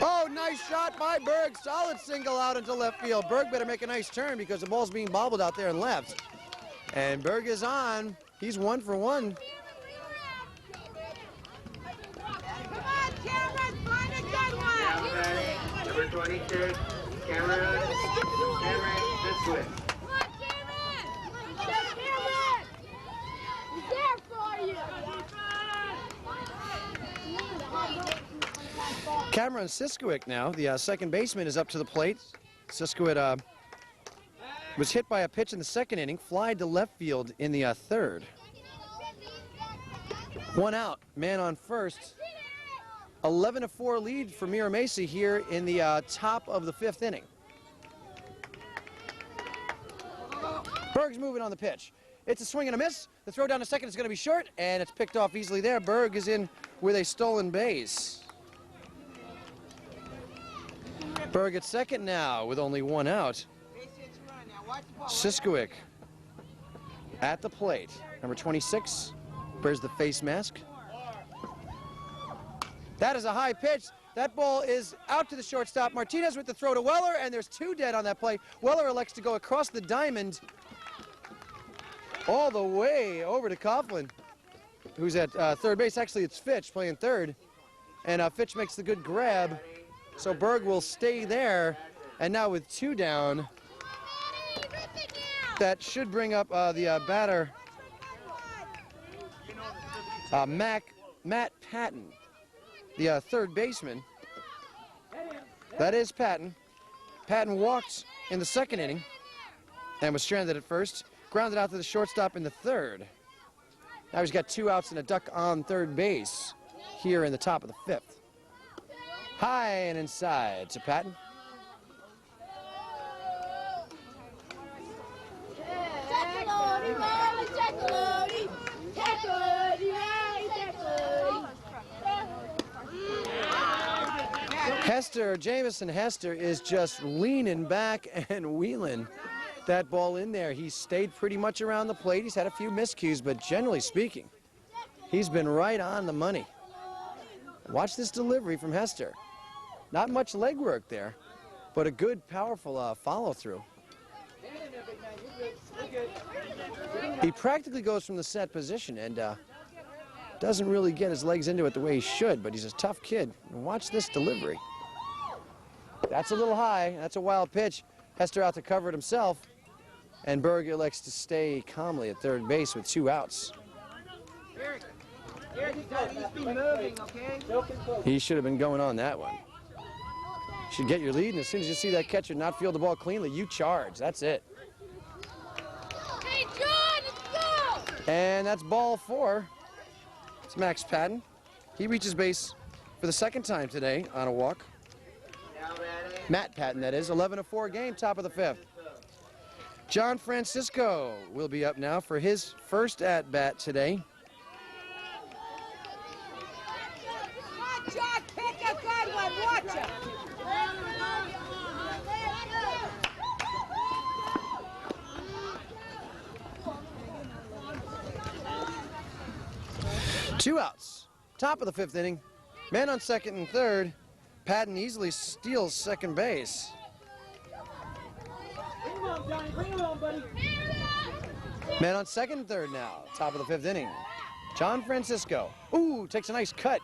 Oh, nice shot by Berg. Solid single out into left field. Berg better make a nice turn because the ball's being bobbled out there in left. And Berg is on. He's 1 for 1. Come on, Cameron. Find a good one. Now batting, number 26, Cameron Biscuit. Come on, Cameron. Cameron. He's there for you. Cameron Siskiewicz now, the second baseman, is up to the plate. Siskiewicz was hit by a pitch in the second inning, flied to left field in the third. 1 out, man on first. 11-4 lead for Mira Mesa here in the top of the fifth inning. Berg's moving on the pitch. It's a swing and a miss. The throw down to second is going to be short, and it's picked off easily there. Berg is in with a stolen base. Berg at second now with only one out. Siskowick at the plate. Number 26 wears the face mask. That is a high pitch. That ball is out to the shortstop. Martinez with the throw to Weller, and there's two dead on that play. Weller elects to go across the diamond all the way over to Coughlin, who's at third base. Actually, it's Fitch playing third, and Fitch makes the good grab. So Berg will stay there, and now with two down, that should bring up the batter, Matt Patton, the third baseman. That is Patton. Patton walked in the second inning and was stranded at first, grounded out to the shortstop in the third. Now he's got 2 outs and a duck on third base here in the top of the 5th. High and inside to Patton. Jamison Hester is just leaning back and wheeling that ball in there. He's stayed pretty much around the plate. He's had a few miscues, but generally speaking, he's been right on the money. Watch this delivery from Hester. Not much legwork there, but a good, powerful follow-through. He practically goes from the set position and doesn't really get his legs into it the way he should, but he's a tough kid. And watch this delivery. That's a little high. That's a wild pitch. Hester out to cover it himself, and Berg elects to stay calmly at third base with 2 outs. He should have been going on that one. Should get your lead, and as soon as you see that catcher not field the ball cleanly, you charge. That's it. Hey, John, let's go! And that's ball 4. It's Max Patton. He reaches base for the second time today on a walk. Matt Patton, that is. 11-4 game, top of the 5th. John Francisco will be up now for his first at-bat today. John, pick a good one, watch it. Two outs. Top of the 5th inning. Man on second and third. Patton easily steals second base. Bring him on, Johnny. Bring him on, buddy. Man on second and third now. Top of the 5th inning. John Francisco. Ooh, takes a nice cut.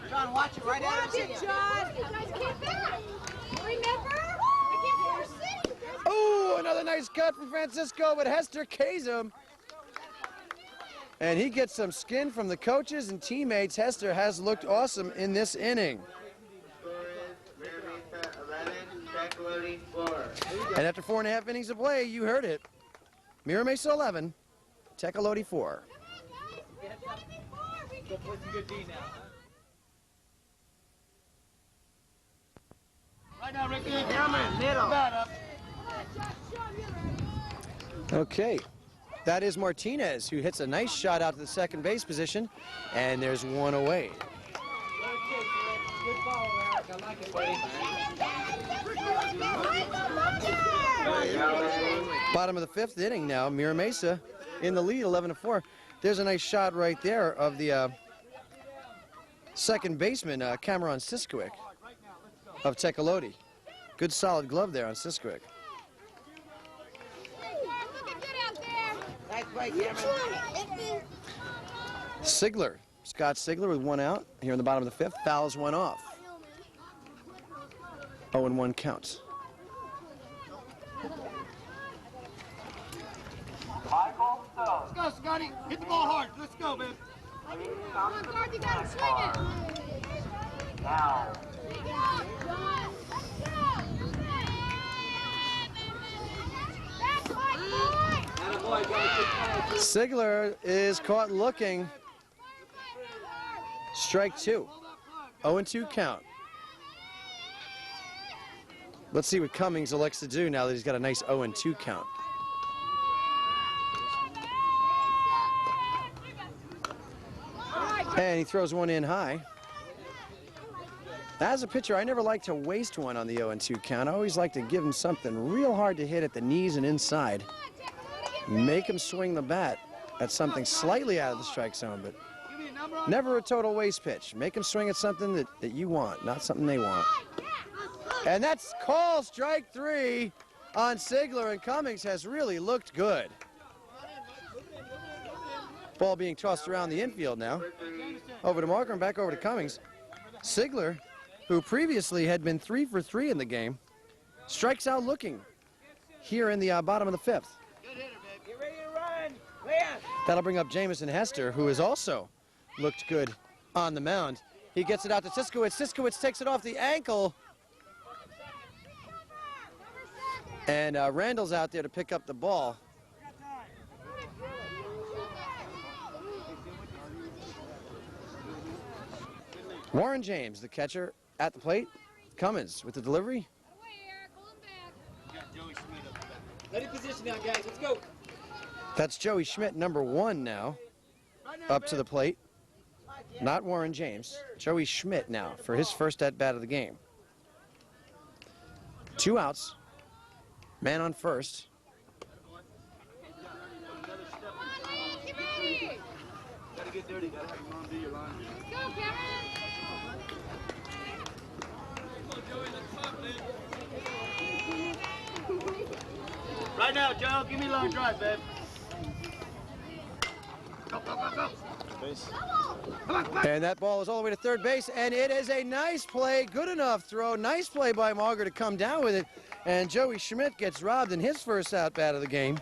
John, watch it right at him. John. You guys can't back. Remember? Oh, another nice cut from Francisco, but Hester K's him. And he gets some skin from the coaches and teammates. Hester has looked awesome in this inning. And after 4.5 innings of play, you heard it. Mira Mesa 11, TECOLOTE 4. Go play some good D now. Right now, Ricky. Middle. Up. Okay, that is Martinez, who hits a nice shot out to the second base position, and there's one away. Good ball, Eric. I like it, buddy. Bottom of the 5th inning now, Mira Mesa in the lead, 11-4. There's a nice shot right there of the second baseman, Cameron Siskowick of TECOLOTE. Good solid glove there on Siskowick. Nice play, Cameron. Sigler, Scott Sigler with 1 out here in the bottom of the 5th. Fouls one off. 0-1 count. Let's go, Scotty. Hit the ball hard. Let's go, man. Come on, guard, you gotta swing it. Now. Sigler is caught looking. Strike 2. 0-2 count. Let's see what Cummings elects to do now that he's got a nice 0-2 count. And he throws one in high. As a pitcher, I never like to waste one on the 0-2 count. I always like to give him something real hard to hit at the knees and inside. Make him swing the bat at something slightly out of the strike zone, but never a total waste pitch. Make him swing at something that you want, not something they want. And that's call strike 3 on Sigler, and Cummings has really looked good. Ball being tossed around the infield now. Over to Marker and back over to Cummings. Sigler, who previously had been 3 for 3 in the game, strikes out looking here in the bottom of the 5th. Get ready to run. Lance. That'll bring up Jamison Hester, who has also looked good on the mound. He gets it out to Siskowitz. Siskowitz takes it off the ankle. And Randall's out there to pick up the ball. Warren James, the catcher, at the plate. Cummins with the delivery. Ready position now, guys. Let's go. That's Joey Schmidt, number 1 now, up to the plate. Not Warren James. Joey Schmidt now for his first at-bat of the game. 2 outs. Man on first. Gotta get dirty. Gotta have your mom do your laundry. Go, Kevin! Right now, Joe. Give me a long drive, babe. Go, go, go, go. And that ball is all the way to third base, and it is a nice play, good enough throw. Nice play by Marger to come down with it, and Joey Schmidt gets robbed in his first at-bat of the game.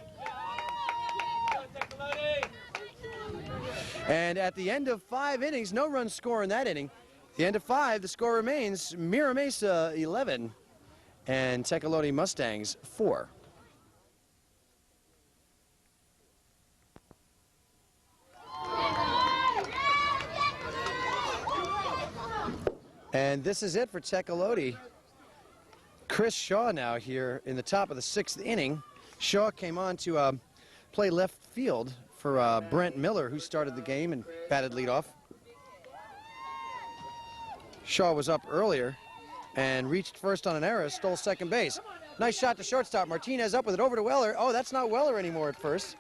And at the end of 5 innings, no run score in that inning. At the end of 5, the score remains Mira Mesa 11 and TECOLOTE Mustangs 4. And this is it for TECOLOTE. Chris Shaw now here in the top of the 6th inning. Shaw came on to play left field for Brent Miller, who started the game and batted leadoff. Shaw was up earlier and reached first on an error, stole second base. Nice shot to shortstop. Martinez up with it over to Weller. Oh, that's not Weller anymore at first.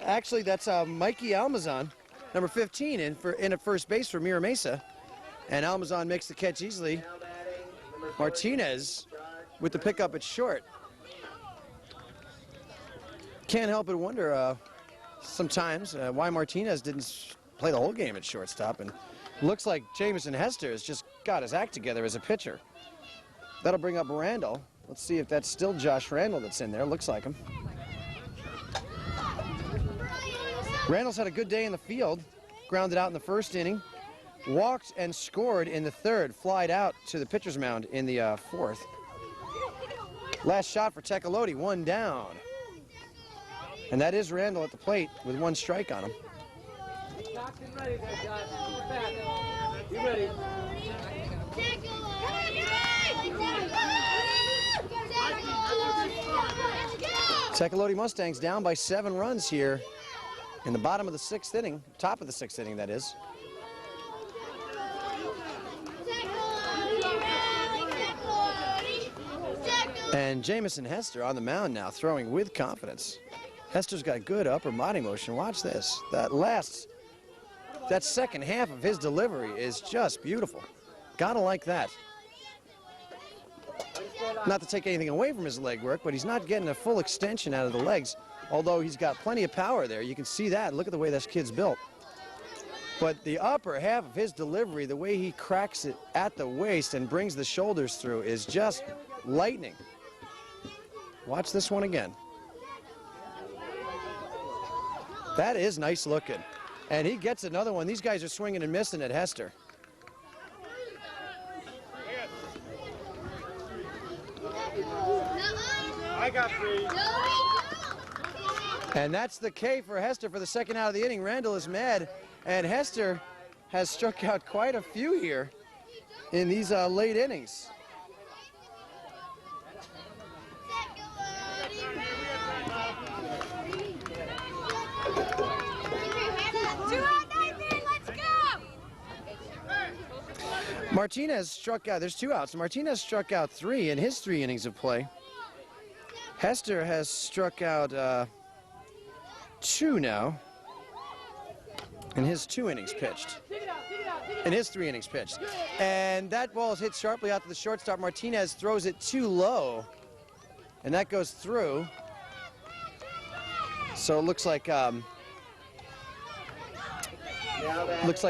Actually, that's Mikey Almazan, number 15, in at first base for Mira Mesa. And Almazan makes the catch easily. Martinez with the pickup at short. Can't help but wonder sometimes why Martinez didn't play the whole game at shortstop. And looks like Jamison Hester has just got his act together as a pitcher. That'll bring up Randall. Let's see if that's still Josh Randall that's in there. Looks like him. Randall's had a good day in the field. Grounded out in the first inning. Walked and scored in the 3rd. Flied out to the pitcher's mound in the 4th. Last shot for TECOLOTE, 1 down. And that is Randall at the plate with 1 strike on him. You ready? TECOLOTE Mustangs down by 7 runs here in the bottom of the 6th inning, top of the 6th inning, that is. And Jamison Hester on the mound now, throwing with confidence. Hester's got good upper body motion. Watch this. That second half of his delivery is just beautiful. Gotta like that. Not to take anything away from his leg work, but he's not getting a full extension out of the legs, although he's got plenty of power there. You can see that. Look at the way this kid's built. But the upper half of his delivery, the way he cracks it at the waist and brings the shoulders through, is just lightning. Watch this one again. That is nice looking. And he gets another one. These guys are swinging and missing at Hester. I got 3. And that's the K for Hester for the 2nd out of the inning. Randall is mad, and Hester has struck out quite a few here in these late innings. Martinez struck out. There's 2 outs. Martinez struck out 3 in his 3 innings of play. Hester has struck out 2 now in his 2 innings pitched. In his 3 innings pitched. And that ball is hit sharply out to the shortstop. Martinez throws it too low, and that goes through. So it looks like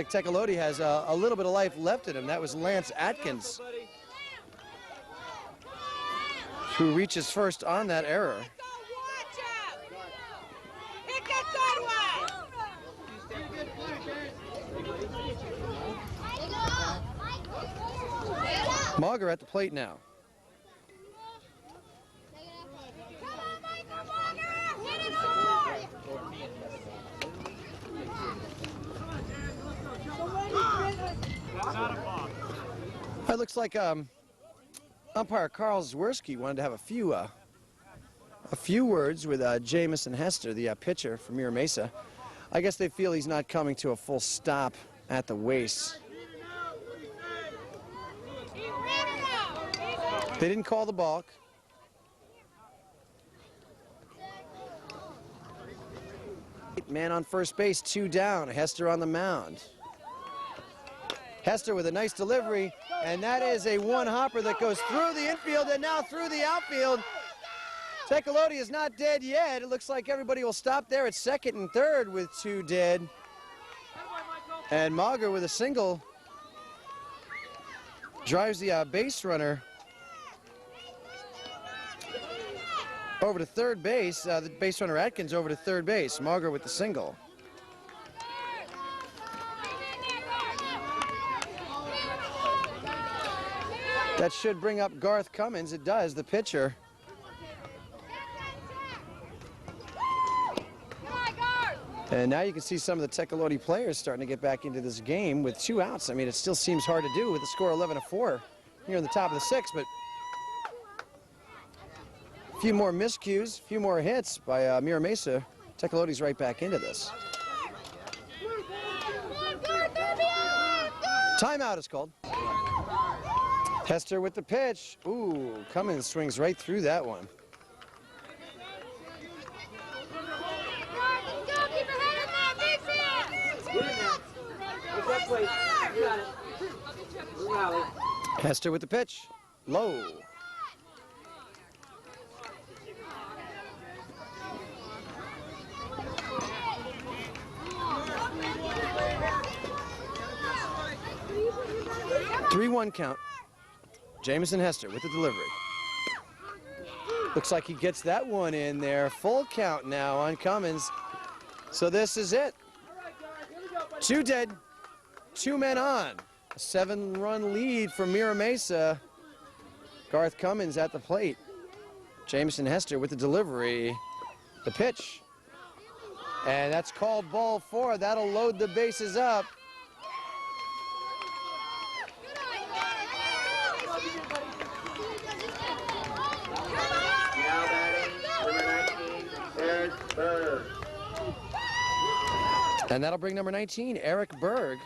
TECOLOTE has a little bit of life left in him. That was Lance Atkins, who reaches first on that error. Mauger at the plate now. It looks like umpire Carl Zwerski wanted to have a few words with Jamison Hester, the pitcher from Mira Mesa. I guess they feel he's not coming to a full stop at the waist. They didn't call the balk. Man on first base, 2 down. Hester on the mound. Hester with a nice delivery, and that is a 1-hopper that goes through the infield and now through the outfield. TECOLOTE is not dead yet. It looks like everybody will stop there at second and third with 2 dead. And Mauger with a single drives the base runner over to third base. The base runner Atkins over to third base. Mauger with the single. That should bring up Garth Cummins. It does, the pitcher. And now you can see some of the TECOLOTE players starting to get back into this game with 2 outs. I mean, it still seems hard to do with the score 11-4 here in the top of the 6th, but a few more miscues, a few more hits by Mira Mesa. TECOLOTE's right back into this. Timeout is called. Hester with the pitch. Ooh, Cummins swings right through that one. Hester with the pitch. Low. Three-1 count. Jamison Hester with the delivery. Looks like he gets that one in there. Full count now on Cummins. So this is it. 2 dead, 2 men on. A 7-run lead for Mira Mesa. Garth Cummins at the plate. Jamison Hester with the delivery. The pitch. And that's called ball 4. That'll load the bases up. Now batting, number 19, Eric Berg. And that'll bring number 19, Eric Berg.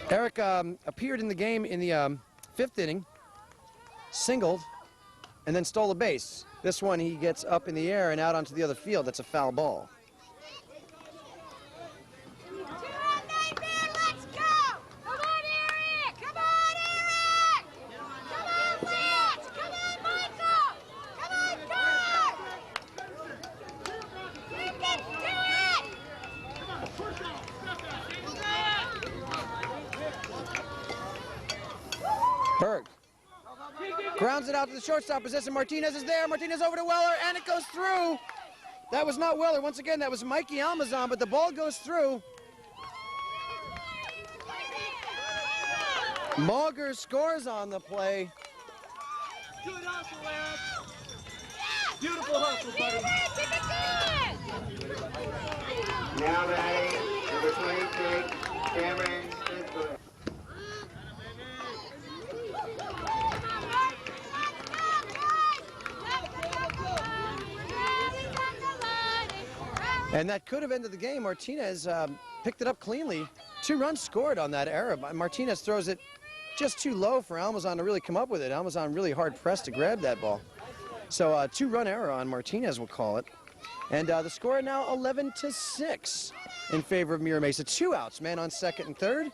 Eric appeared in the game in the 5th inning, singled, and then stole a base. This one he gets up in the air and out onto the other field. That's a foul ball. Berg grounds it out to the shortstop position. Martinez is there. Martinez over to Weller, and it goes through. That was not Weller. Once again, that was Mikey Almazan, but the ball goes through. Mauger scores on the play. Good hustle, Eric. Beautiful hustle, buddy. Now batting, number 26, Cameron Smith. And that could have ended the game. Martinez picked it up cleanly. 2 runs scored on that error. Martinez throws it just too low for Almazan to really come up with it. Almazan really hard pressed to grab that ball. So 2-run error on Martinez, we'll call it. And the score now 11-6 in favor of Mira Mesa. 2 outs, man on second and third.